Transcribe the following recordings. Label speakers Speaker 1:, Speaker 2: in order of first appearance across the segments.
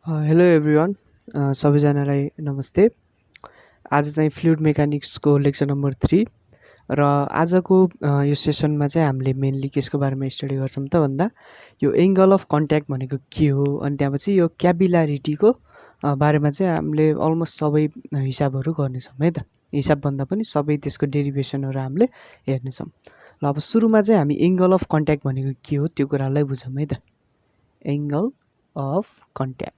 Speaker 1: Hello everyone, सबैजनालाई नमस्ते। आज चाहिँ फ्लुइड मेकानिक्सको लेक्चर नम्बर 3 र आजको यो सेसनमा चाहिँ हामीले मेनली केसको बारेमा स्टडी गर्छौँ त भन्दा यो एङ्गल अफ कन्ट्याक्ट भनेको के हो, अनि त्यहाँपछि यो क्यापिलारिटीको बारेमा चाहिँ हामीले अलमोस्ट सबै हिसाबहरू गर्नेछौँ है त। हिसाबभन्दा पनि सबै त्यसको डेरिभेसनहरू हामीले हेर्नेछौँ। ल अब सुरुमा चाहिँ हामी एङ्गल अफ कन्ट्याक्ट भनेको के हो त्यो कुरालाई बुझौँ है त। Angle of contact.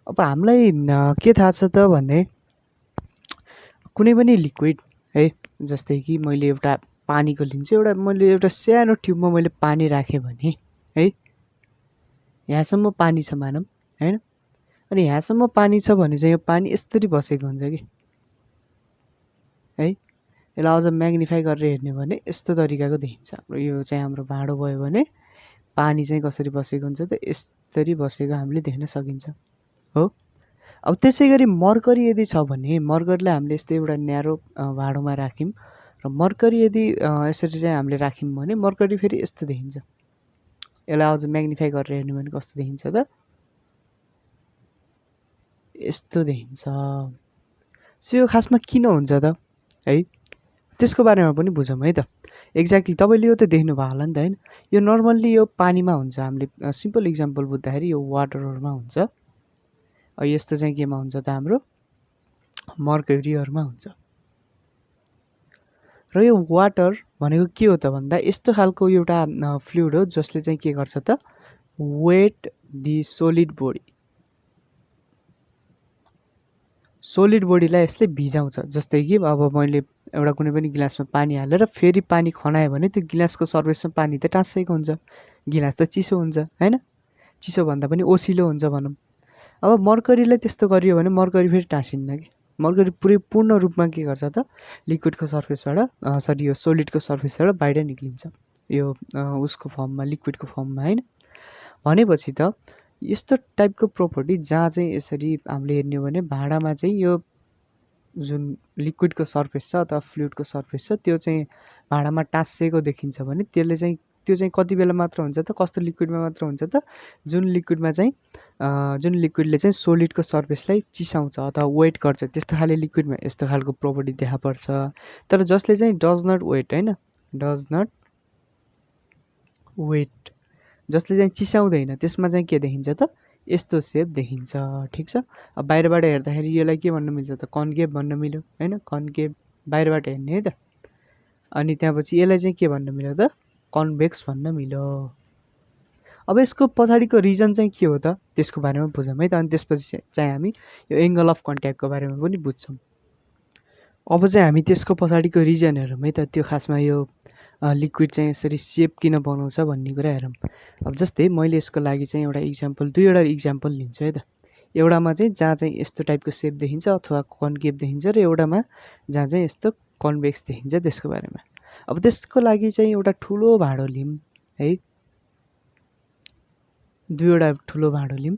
Speaker 1: अब हामीलाई के थाहा छ त भने कुनै पनि लिक्विड है, जस्तै कि मैले एउटा पानीको लिन्छु, मैले एउटा सानो ट्युबमा मैले पानी राखेँ भने है, यहाँसम्म पानी छ मानौँ हैन, अनि यहाँसम्म पानी छ भने चाहिँ यो पानी यसरी बसेको हुन्छ कि है। यसलाई अझ म्याग्निफाई गरेर हेर्ने भने यस्तो तरिकाको देखिन्छ। हाम्रो यो चाहिँ हाम्रो भाँडो भयो भने पानी चाहिँ कसरी बसेको हुन्छ त, यसरी बसेको हामीले देख्न सकिन्छ हो। अब त्यसै गरी मर्करी यदि छ भने मर्करीलाई हामीले यस्तै एउटा न्यारो भाँडोमा राख्यौँ र मर्करी यदि यसरी चाहिँ हामीले राख्यौँ भने मर्करी फेरि यस्तो देखिन्छ। यसलाई अझ म्याग्निफाई गरेर हेर्ने भने कस्तो देखिन्छ त, यस्तो देखिन्छ। सो यो खासमा किन हुन्छ त है, त्यसको बारेमा पनि बुझौँ है त। एक्ज्याक्टली तपाईँले यो त देख्नुभयो होला नि त होइन। यो नर्मल्ली यो पानीमा हुन्छ, हामीले सिम्पल इक्जाम्पल बुझ्दाखेरि यो वाटरहरूमा हुन्छ। यस्तो चाहिँ केमा हुन्छ त, हाम्रो मर्क्युरीहरूमा हुन्छ। र यो वाटर भनेको के हो त भन्दा यस्तो खालको एउटा फ्लुइड हो जसले चाहिँ के गर्छ त, wet the solid body, solid बडीलाई यसले भिजाउँछ। जस्तै कि अब मैले एउटा कुनै पनि गिलासमा पानी हालेर फेरि पानी खनाएँ भने त्यो गिलासको सर्फेसमा पानी त टाँसिएको हुन्छ, गिलास त चिसो हुन्छ हैन, चिसो भन्दा पनि ओसिलो हुन्छ भनौँ। अब मर्करीलाई त्यस्तो गरियो भने मर्करी फेरि टाँसिन्न कि, मर्करी पुरै पूर्ण रूपमा के गर्छ त, लिक्विडको सर्फेसबाट यो सोलिडको सर्फेसबाट बाहिर निक्लिन्छ, यो उसको फर्ममा, लिक्विडको फर्ममा हैन। भनेपछि त यस्तो टाइपको प्रोपर्टी जहाँ चाहिँ यसरी हामीले हेर्ने हो भने भाँडामा चाहिँ यो जुन लिक्विडको सर्फेस छ अथवा फ्लुइडको सर्फेस छ त्यो चाहिँ भाँडामा टाँसिएको देखिन्छ भने त्यो चाहिँ कति बेला मात्र हुन्छ त, कस्तो लिक्विडमा मात्र हुन्छ त, जुन लिक्विडले चाहिँ सोलिडको सर्फेसलाई चिसाउँछ अथवा वेट गर्छ, त्यस्तो खाले लिक्विडमा यस्तो खालको प्रोपर्टी देखा पर्छ। तर जसले चाहिँ डज नट वेट हैन, डज नट वेट, जसले चाहिँ चिसाउँदैन त्यसमा चाहिँ के देखिन्छ त, यस्तो सेप देखिन्छ। ठिक छ। अब बाहिरबाट हेर्दाखेरि यसलाई के भन्न मिल्छ त, कन्केभ भन्न मिल्यो हैन, कन्केभ बाहिरबाट हेर्ने है त। अनि त्यहाँपछि यसलाई चाहिँ के भन्न मिल्यो त, कन्भेक्स भन्न मिल्यो। अब यसको पछाडिको रिजन चाहिँ के हो त त्यसको बारेमा बुझौँ है त। अनि त्यसपछि चाहिँ हामी यो एङ्गल अफ कन्ट्याक्टको बारेमा पनि बुझ्छौँ। अब चाहिँ हामी त्यसको पछाडिको रिजन हेरौँ है त। त्यो खासमा यो लिक्विड चाहिँ यसरी सेप किन बनाउँछ भन्ने कुरा हेरौँ। अब जस्तै मैले यसको लागि चाहिँ दुईवटा इक्जाम्पल लिन्छु है त। एउटामा चाहिँ जहाँ चाहिँ यस्तो टाइपको सेप देखिन्छ अथवा कन्केभ देखिन्छ र एउटामा जहाँ चाहिँ यस्तो कन्भेक्स देखिन्छ त्यसको बारेमा। अब त्यसको लागि चाहिँ एउटा ठुलो भाँडो लिउँ है, दुईवटा ठुलो भाँडो लिउँ।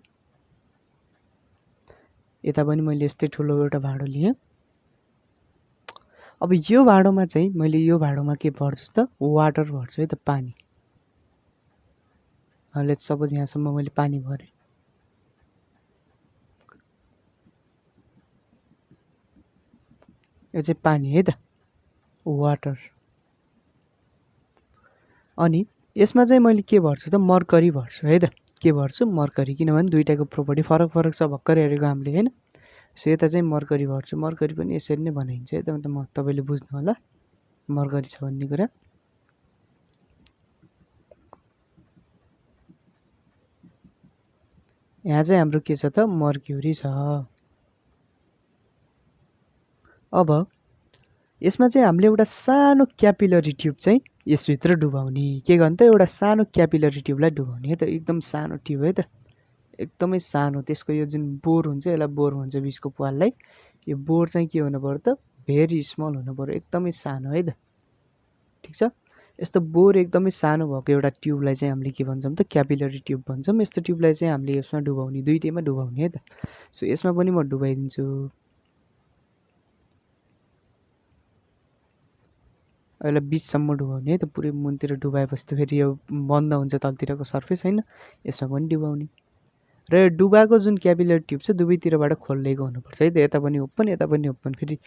Speaker 1: यता पनि मैले यस्तै ठुलो एउटा भाँडो लिएँ। अब यो भाँडोमा चाहिँ मैले यो भाँडोमा के भर्छु त, वाटर भर्छु है त, पानी। लेट्स सपोज यहाँसम्म मैले पानी भरेँ। यो चाहिँ पानी है त, वाटर। अनि यसमा चाहिँ मैले के भर्छु त, मर्करी भर्छु है त। के भर्छु, मर्करी, किनभने दुईटाको प्रोपर्टी फरक फरक छ, भर्खर हेरेको हामीले हैन। सो यता चाहिँ मर्करी भर्छु। मर्करी पनि यसरी नै बनाइन्छ है त, म तपाईँले बुझ्नु होला मर्करी छ भन्ने कुरा। यहाँ चाहिँ हाम्रो के छ त, मर्क्युरी छ। अब यसमा चाहिँ हामीले एउटा सानो क्यापिलरी ट्युब चाहिँ यसभित्र डुबाउने। के गर्नु त, एउटा सानो क्यापिलरी ट्युबलाई डुबाउने है त, एकदम सानो ट्युब है त, एकदमै सानो। त्यसको यो जुन बोर हुन्छ, यसलाई बोर भन्छ बिचको पाललाई। यो बोर चाहिँ के हुनु पर्यो त, भेरी स्मल हुनु पर्यो, एकदमै सानो है त। ठिक छ। यस्तो बोर एकदमै सानो भएको एउटा ट्युबलाई चाहिँ हामीले के भन्छौँ त, क्यापिलरी ट्युब भन्छौँ। यस्तो ट्युबलाई चाहिँ हामीले यसमा डुबाउने, दुईटैमा डुबाउने है त। सो यसमा पनि म डुबाइदिन्छु। यसलाई बिचसम्म डुबाउने है त, पुरै मुनतिर डुबाएपछि त फेरि यो बन्द हुन्छ तलतिरको सर्फेस होइन, यसमा पनि डुबाउने। र यो डुबाएको जुन क्यापिलरी ट्युब छ दुवैतिरबाट खोलिएको हुनुपर्छ है त, यता पनि ओपन यता पनि ओपन। फेरि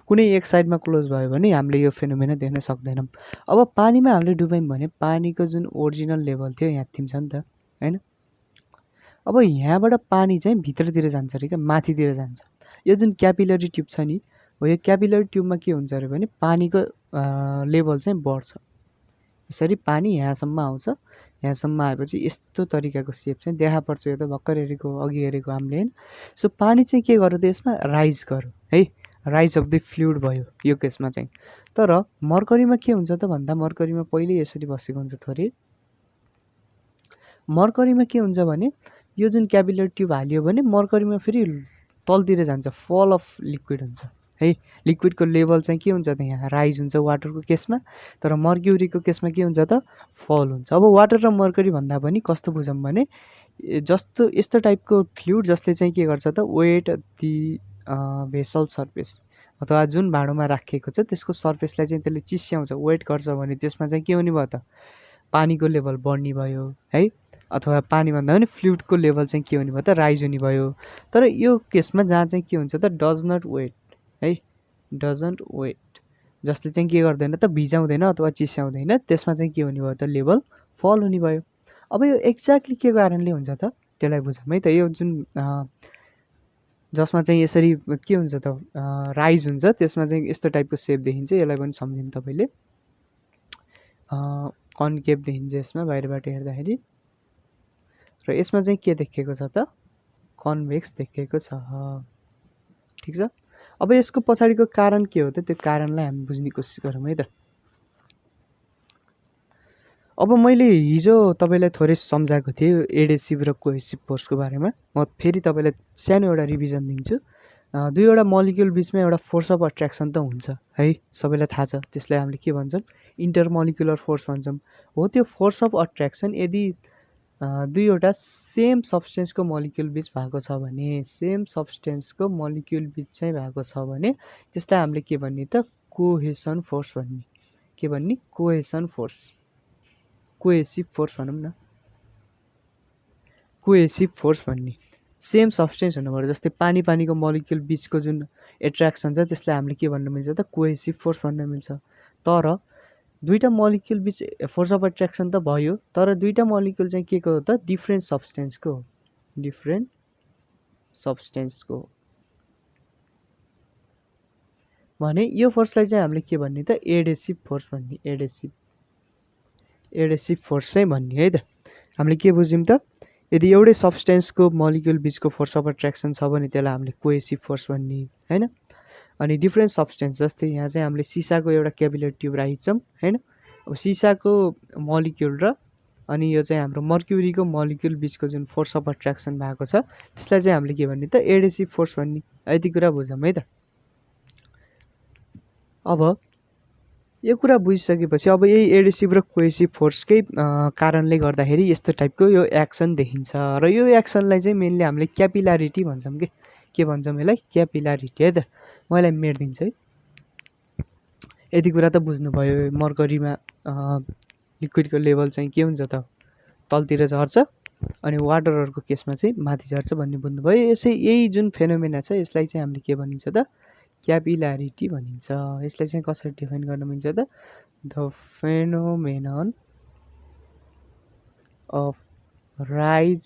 Speaker 1: कुनै एक साइडमा क्लोज भयो भने हामीले यो फेनोमेना देख्न सक्दैनौँ। अब पानीमा हामीले डुबायौँ भने पानीको जुन ओरिजिनल लेभल थियो यहाँ थिम्छ नि त होइन। अब यहाँबाट पानी चाहिँ भित्रतिर जान्छ अरे क्या, माथितिर जान्छ। यो जुन क्यापिलरी ट्युब छ नि हो, यो क्यापिलरी ट्युबमा के हुन्छ अरे भने पानीको लेभल चाहिँ बढ्छ। यसरी पानी यहाँसम्म आउँछ, यहाँसम्म आएपछि यस्तो तरिकाको सेप चाहिँ देखा पर्छ। यो त भर्खर हेरेको अघि हेरेको हामीले होइन। सो पानी चाहिँ के गर्यो त यसमा राइज गर्यो है, राइज अफ द फ्लुइड भयो यो केसमा चाहिँ। तर मर्करीमा के हुन्छ त भन्दा मर्करीमा पहिल्यै यसरी बसेको हुन्छ थोरै। मर्करीमा के हुन्छ भने यो जुन क्यापिलरी ट्युब हालियो भने मर्करीमा फेरि तलतिर जान्छ, फल अफ लिक्विड हुन्छ है। लिक्विडको लेभल चाहिँ के हुन्छ त यहाँ राइज हुन्छ वाटरको केसमा, तर मर्क्युरीको केसमा के हुन्छ त फल हुन्छ। अब वाटर र मर्करी भन्दा पनि कस्तो बुझौँ भने जस्तो यस्तो टाइपको फ्लुइड जसले चाहिँ के गर्छ त वेट दि भेसल सर्फेस अथवा जुन भाँडोमा राखिएको छ त्यसको सर्फेसलाई चाहिँ त्यसले चिस्याउँछ, वेट गर्छ भने त्यसमा चाहिँ के हुने भयो त पानीको लेभल बढ्ने भयो है, अथवा पानी भन्दा पनि फ्लुइडको लेभल चाहिँ के हुने भयो त राइज हुने भयो। तर यो केसमा जहाँ चाहिँ के हुन्छ त डज नट वेट है, डजन्ट वेट, जसले चाहिँ के गर्दैन त भिजाउँदैन अथवा चिस्याउँदैन, त्यसमा चाहिँ के हुने भयो त लेभल फल हुने भयो। अब यो एक्ज्याक्टली के कारणले हुन्छ त त्यसलाई बुझौँ है त। यो जुन जसमा चाहिँ यसरी के हुन्छ त राइज हुन्छ त्यसमा चाहिँ यस्तो टाइपको सेप देखिन्छ, यसलाई पनि सम्झिनु तपाईँले। कन्केभ देखिन्छ यसमा बाहिरबाट हेर्दाखेरि, र यसमा चाहिँ के देखिएको छ त कन्भेक्स देखिएको छ, ठिक छ। अब यसको पछाडिको कारण के हो त त्यो कारणलाई हामी बुझ्ने कोसिस गरौँ है त। अब मैले हिजो तपाईँलाई थोरै सम्झाएको थिएँ एडेसिभ र कोहेसिभ फोर्सको बारेमा, म फेरि तपाईँलाई सानो एउटा रिभिजन दिन्छु। दुईवटा मलिक्युल बिचमा एउटा फोर्स अफ अट्र्याक्सन त हुन्छ है, सबैलाई थाहा छ। त्यसलाई हामीले के भन्छौँ इन्टरमोलिकुलर फोर्स भन्छौँ। हो त्यो फोर्स अफ अट्र्याक्सन यदि दुईवटा सेम सब्सटेन्सको मलिक्युल बिच भएको छ भने, सेम सब्सटेन्सको मलिक्युल बिच चाहिँ भएको छ भने त्यसलाई हामीले के भन्ने त कोहेसन फोर्स भन्ने। के भन्ने कोहेसन फोर्स, कोहेसिभ फोर्स भनौँ न, कोहेसिभ फोर्स भन्ने। सेम सब्सटेन्स हुनुपर्छ, जस्तै पानीको मलिक्युल बिचको जुन एट्र्याक्सन छ त्यसलाई हामीले के भन्न मिल्छ त कोहेसिभ फोर्स भन्न मिल्छ। तर दुईवटा मलिक्युल बिच फोर्स अफ एट्र्याक्सन त भयो, तर दुईवटा मलिक्युल चाहिँ के को हो त डिफ्रेन्ट सब्सटेन्सको हो, डिफ्रेन्ट सब्सटेन्सको भने यो फोर्सलाई चाहिँ हामीले के भन्ने त एडेसिभ फोर्स भन्ने, एडेसिभ फोर्स चाहिँ भन्ने है त। हामीले के बुझ्यौँ त यदि एउटै सब्सटेन्सको मलिक्युल बिचको फोर्स अफ एट्र्याक्सन छ भने त्यसलाई हामीले कोहेसिभ फोर्स भन्ने होइन। अनि डिफ्रेन्ट सब्सटेन्स जस्तै यहाँ चाहिँ हामीले सिसाको एउटा क्यापिलरी ट्युब राखेछौँ होइन। अब सिसाको मलिक्युल र अनि यो चाहिँ हाम्रो मर्क्युरीको मलिक्युल बिचको जुन फोर्स अफ एट्र्याक्सन भएको छ त्यसलाई चाहिँ हामीले के भन्ने त एडेसिभ फोर्स भन्ने। यति कुरा बुझौँ है त। अब यो कुरा बुझिसकेपछि अब यही एडेसिभ र कोहेसिभ फोर्सकै कारणले गर्दाखेरि यस्तो टाइपको यो एक्सन देखिन्छ। र यो एक्सनलाई चाहिँ मेनली हामीले क्यापिलारिटी भन्छौँ के भन्छौँ यसलाई क्यापिलारिटी है त। म यसलाई मेटिदिन्छु है। यति कुरा त बुझ्नुभयो, मर्करीमा लिक्विडको लेभल चाहिँ के हुन्छ त तलतिर झर्छ अनि वाटरहरूको केसमा चाहिँ माथि झर्छ भन्ने बुझ्नुभयो। यही जुन फेनोमेना छ यसलाई चाहिँ हामीले के भनिन्छ त क्यापिलारिटी भनिन्छ। यसलाई चाहिँ कसरी डिफाइन गर्न मिल्छ त the phenomenon of rise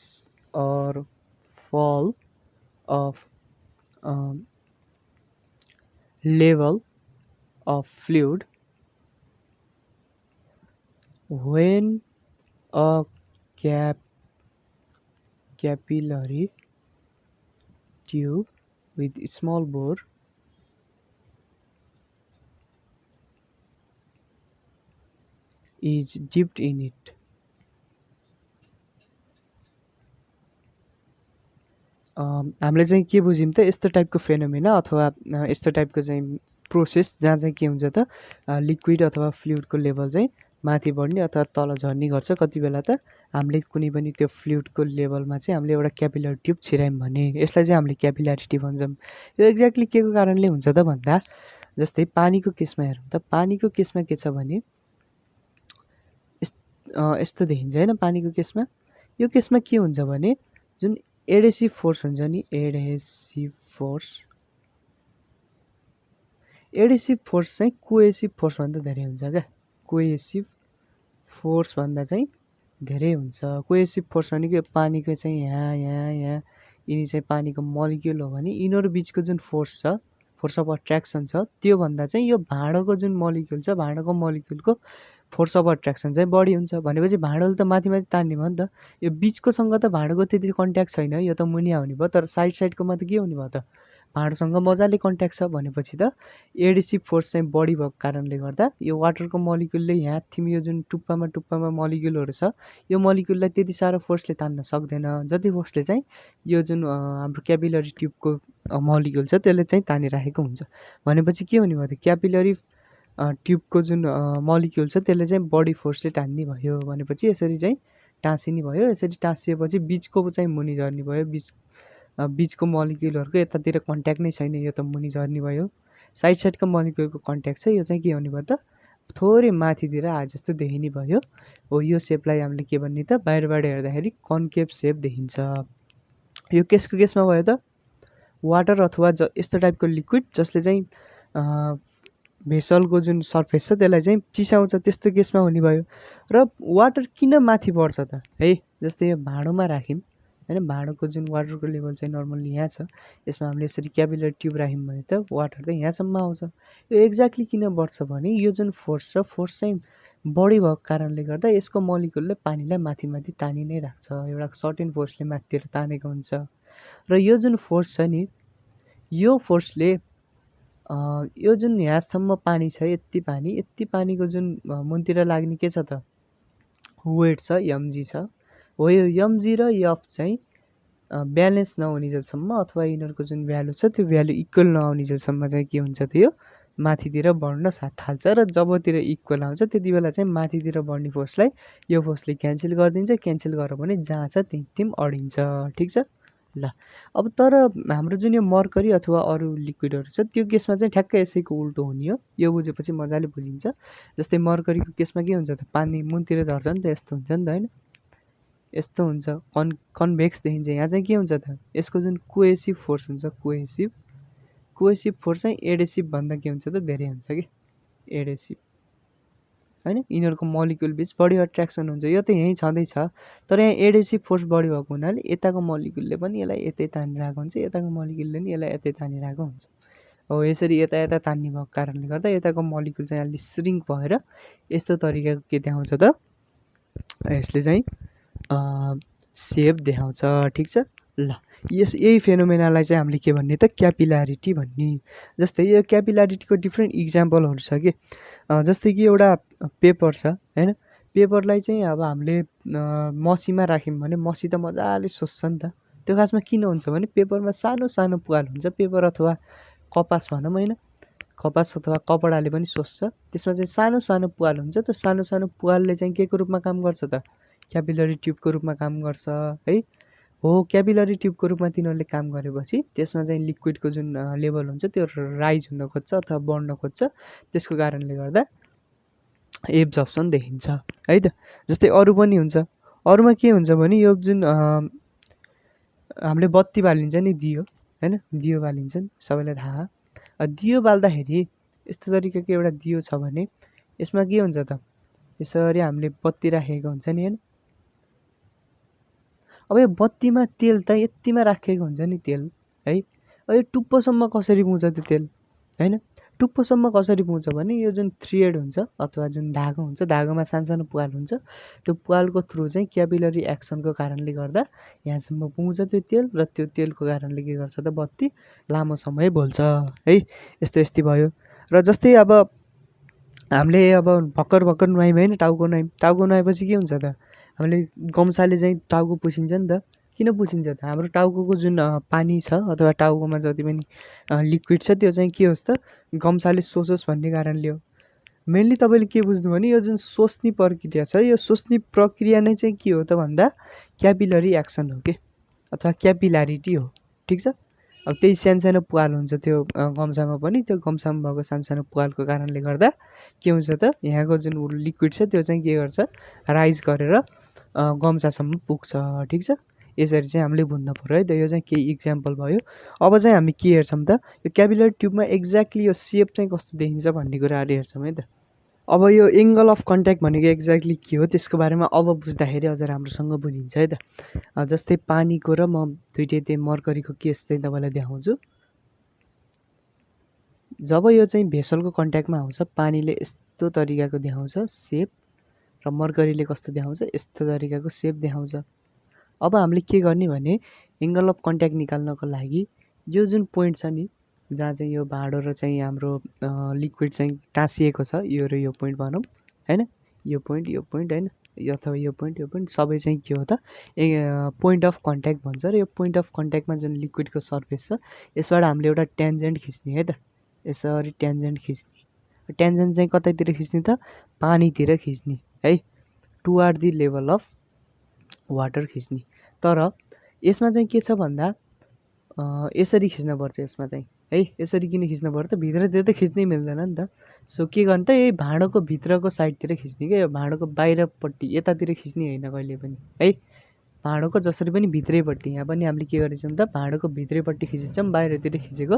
Speaker 1: or fall of level of fluid when a capillary tube with small bore is dipped in it. हामीले चाहिँ के बुझ्यौँ त यस्तो टाइपको फेनोमेना अथवा यस्तो टाइपको चाहिँ प्रोसेस जहाँ चाहिँ के हुन्छ त लिक्विड अथवा फ्लुइडको लेभल चाहिँ माथि बढ्ने अथवा तल झर्ने गर्छ। कति बेला त हामीले कुनै पनि त्यो फ्लुइडको लेभलमा चाहिँ हामीले एउटा क्यापिलरी ट्युब छिरायौँ भने यसलाई चाहिँ हामीले क्यापिलारिटी भन्छौँ। यो एक्ज्याक्टली के को कारणले हुन्छ त भन्दा जस्तै पानीको केसमा हेरौँ त पानीको केसमा के छ भने यस्तो देखिन्छ होइन पानीको केसमा यो केसमा के हुन्छ भने जुन एडेसिभ फोर्स हुन्छ नि एडेसिभ फोर्स चाहिँ कोएसिभ फोर्सभन्दा धेरै हुन्छ क्या कोएसिभ फोर्सभन्दा चाहिँ धेरै हुन्छ कोएसिभ फोर्स भनेको पानीको चाहिँ यहाँ यिनी चाहिँ पानीको मलिक्युल हो भने यिनीहरू बिचको जुन फोर्स छ फोर्स अफ अट्र्याक्सन छ त्योभन्दा चाहिँ यो भाँडोको जुन मलिक्युल छ भाँडोको मलिक्युलको फोर्स अफ अट्र्याक्सन चाहिँ बढी हुन्छ भनेपछि भाँडोले त माथि तान्ने भयो नि त यो बिचकोसँग त भाँडोको त्यति कन्ट्याक्ट छैन यो त मुनि आउने भयो तर साइडकोमा त के हुने भयो त भाँडोसँग मजाले कन्ट्याक्ट छ भनेपछि त एडेसिभ फोर्स चाहिँ बढी भएको कारणले गर्दा यो वाटरको मलिक्युलले यहाँ थिम यो जुन टुप्पामा मलिक्युलहरू छ यो मलिक्युललाई त्यति साह्रो फोर्सले तान्न सक्दैन जति फोर्सले चाहिँ यो जुन हाम्रो क्यापिलरी ट्युबको मलिक्युल छ त्यसले चाहिँ तानिराखेको हुन्छ भनेपछि के हुने भयो त क्यापिलरी ट्युबको जुन मलिक्युल छ त्यसले चाहिँ बडी फोर्सले तान्ने भयो भनेपछि यसरी चाहिँ टाँसिने भयो यसरी टाँसिएपछि बिचको चाहिँ मुनि झर्ने भयो बिचको मलिक्युलहरूको यतातिर कन्ट्याक्ट नै छैन यो त मुनि झर्ने भयो साइडको मलिक्युलको कन्ट्याक्ट छ यो चाहिँ के हुने भयो त थोरै माथितिर आए जस्तो देखिने भयो हो यो सेपलाई हामीले के भन्ने त बाहिरबाट हेर्दाखेरि कन्केभ सेप देखिन्छ यो केसको केसमा भयो त वाटर अथवा यस्तो टाइपको लिक्विड जसले चाहिँ भेसलको जुन सर्फेस छ त्यसलाई चाहिँ चिसाउँछ त्यस्तो केसमा हुने भयो र वाटर किन माथि बढ्छ त है जस्तै यो भाँडोमा राख्यौँ होइन भाँडोको जुन वाटरको लेभल चाहिँ नर्मल्ली यहाँ छ यसमा हामीले यसरी क्यापिलरी ट्युब राख्यौँ भने त वाटर त यहाँसम्म आउँछ यो एक्ज्याक्टली किन बढ्छ भने यो जुन फोर्स छ फोर्स चाहिँ बढी भएको कारणले गर्दा यसको मलिक्युलले पानीलाई माथि तानी नै राख्छ एउटा सर्टेन फोर्सले माथितिर तानेको हुन्छ र यो जुन फोर्स छ नि यो फोर्सले यो जुन यहाँसम्म पानी छ यति पानीको जुन मुनतिर लाग्ने के छ त वेट छ एमजी छ हो यो एमजी र एफ चाहिँ ब्यालेन्स नहुने जेलसम्म अथवा यिनीहरूको जुन भ्यालु छ त्यो भ्यालु इक्वल नआउने जेलसम्म चाहिँ के हुन्छ त यो माथितिर बढ्न थाल्छ र जबतिर इक्वल आउँछ त्यति बेला चाहिँ माथितिर बढ्ने फोर्सलाई यो फोर्सले क्यान्सल गरिदिन्छ क्यान्सल गर्यो भने जहाँ छ त्यहीँ अडिन्छ ठिक छ ल अब तर हाम्रो जुन यो मर्करी अथवा अरू लिक्विडहरू छ त्यो केसमा चाहिँ ठ्याक्कै यसैको उल्टो हुने हो यो बुझेपछि मजाले बुझिन्छ जस्तै मर्करीको केसमा के हुन्छ त पानी मुनतिर झर्छ नि त यस्तो हुन्छ नि त होइन यस्तो हुन्छ कन्भेक्स देखिन्छ यहाँ चाहिँ के हुन्छ त यसको जुन कोएसिभ फोर्स हुन्छ कोएसिभ फोर्स चाहिँ एडेसिभ भन्दा के हुन्छ त धेरै हुन्छ कि एडेसिभ होइन यिनीहरूको मलिक्युल बिच बढी अट्र्याक्सन हुन्छ यो त यहीँ छँदैछ तर यहाँ एडेसिभ फोर्स बढी भएको हुनाले यताको मलिक्युलले पनि यसलाई यतै तानिरहेको हुन्छ यताको मलिक्युलले पनि यसलाई यतै तानिरहेको हुन्छ हो यसरी यता तान्ने भएको कारणले गर्दा यताको मलिक्युल चाहिँ अलिक श्रिङ्क भएर यस्तो तरिकाको के देखाउँछ त यसले चाहिँ सेप देखाउँछ ठिक छ ल यही फेनोमेनालाई चाहिँ हामीले के भन्ने त क्यापिलारिटी भन्ने जस्तै यो क्यापिलारिटीको डिफ्रेन्ट इक्जाम्पलहरू छ कि जस्तै कि एउटा पेपर छ होइन पेपरलाई चाहिँ अब हामीले मसीमा राख्यौँ भने मसी त मजाले सोच्छ नि त त्यो खासमा किन हुन्छ भने पेपरमा सानो सानो पुवाल हुन्छ पेपर अथवा कपास भनौँ होइन कपास अथवा कपडाले पनि सोच्छ त्यसमा चाहिँ सानो सानो पुवाल हुन्छ त्यो सानो सानो पुवालले चाहिँ के को रूपमा काम गर्छ त क्यापिलरी ट्युबको रूपमा काम गर्छ है हो क्यापिलरी ट्युबको रूपमा तिनीहरूले काम गरेपछि त्यसमा चाहिँ लिक्विडको जुन लेभल हुन्छ त्यो राइज हुन खोज्छ अथवा बढ्न खोज्छ त्यसको कारणले गर्दा एब्जर्प्सन देखिन्छ है त जस्तै अरू पनि हुन्छ अरूमा के हुन्छ भने यो जुन हामीले बत्ती बालिन्छ नि दियो होइन दियो बालिन्छ नि सबैलाई थाहा दियो बाल्दाखेरि यस्तो तरिकाको एउटा दियो छ भने यसमा के हुन्छ त यसरी हामीले बत्ती राखेको हुन्छ नि होइन अब यो बत्तीमा तेल त यतिमा राखेको हुन्छ नि तेल है अब यो टुप्पोसम्म कसरी पुग्छ त्यो तेल होइन टुप्पोसम्म कसरी पुग्छ भने यो जुन थ्रेड हुन्छ अथवा जुन धागो हुन्छ धागोमा सानो पुवाल हुन्छ त्यो पुवालको थ्रु चाहिँ क्यापिलरी एक्सनको कारणले गर्दा यहाँसम्म पुग्छ त्यो तेल र त्यो तेलको कारणले के गर्छ त बत्ती लामो समय बोल्छ है यस्तै भयो र जस्तै अब हामीले अब भर्खर नुहायौँ होइन टाउको नुहाएपछि के हुन्छ त हामीले गम्साले चाहिँ टाउको पुछिन्छ नि त किन पुछिन्छ त हाम्रो टाउको जुन पानी छ अथवा टाउकोमा जति पनि लिक्विड छ त्यो चाहिँ के होस् त गम्साले सोचोस् भन्ने कारणले हो मेनली तपाईँले के बुझ्नु भने यो जुन सोच्ने प्रक्रिया छ यो सोच्ने प्रक्रिया नै चाहिँ के हो त भन्दा क्यापिलरी एक्सन हो कि अथवा क्यापिलारिटी हो ठिक छ अब त्यही सानो पुवाल हुन्छ त्यो गम्छामा पनि, त्यो गम्छामा भएको सानो पुवालको कारणले गर्दा के हुन्छ त यहाँको जुन लिक्विड छ त्यो चाहिँ के गर्छ राइज गरेर गम्छासम्म पुग्छ। ठिक छ, यसरी चाहिँ हामीले बुझ्नु पऱ्यो है त। यो चाहिँ केही इक्जाम्पल भयो। अब चाहिँ हामी के हेर्छौँ त यो क्यापिलरी ट्युबमा एक्ज्याक्टली यो सेप चाहिँ कस्तो देखिन्छ भन्ने कुराहरू हेर्छौँ है त। अब यो एङ्गल अफ कन्ट्याक्ट भनेको एक्ज्याक्टली के हो त्यसको बारेमा अब बुझ्दाखेरि अझ राम्रोसँग बुझिन्छ है त। जस्तै पानीको र म दुइटै त्यही मर्करीको केस चाहिँ तपाईँलाई देखाउँछु। जब यो चाहिँ भेसलको कन्ट्याक्टमा आउँछ पानीले यस्तो तरिकाको देखाउँछ सेप र मर्करीले कस्तो देखाउँछ यस्तो तरिकाको सेप देखाउँछ। अब हामीले के गर्ने भने एङ्गल अफ कन्ट्याक्ट निकाल्नको लागि यो जुन पोइन्ट छ नि जहाँ चाहिँ यो भाँडो र चाहिँ हाम्रो लिक्विड चाहिँ टाँसिएको छ यो र यो पोइन्ट भनौँ हैन, यो पोइन्ट हैन, अथवा यो पोइन्ट सबै चाहिँ के हो त पोइन्ट अफ कन्ट्याक्ट भन्छ। र यो पोइन्ट अफ कन्ट्याक्टमा जुन लिक्विडको सर्फेस छ यसबाट हामीले एउटा ट्यान्जेन्ट खिच्ने है त, यसरी ट्यान्जेन्ट खिच्ने। ट्यान्जेन्ट चाहिँ कतैतिर खिच्ने त पानीतिर खिच्ने है, toward the level of water खिच्ने। तर यसमा चाहिँ के छ भन्दा यसरी खिच्नुपर्छ यसमा चाहिँ है, यसरी किन खिच्नु पर्यो त भित्रतिर त खिच्नै मिल्दैन नि त। सो के गर्ने त यही भाँडोको भित्रको साइडतिर खिच्ने क्या, यो भाँडोको बाहिरपट्टि यतातिर खिच्ने होइन कहिले पनि है। भाँडोको जसरी पनि भित्रैपट्टि, यहाँ पनि हामीले के गरेछौँ त भाँडोको भित्रैपट्टि खिचेछौँ बाहिरतिर खिचेको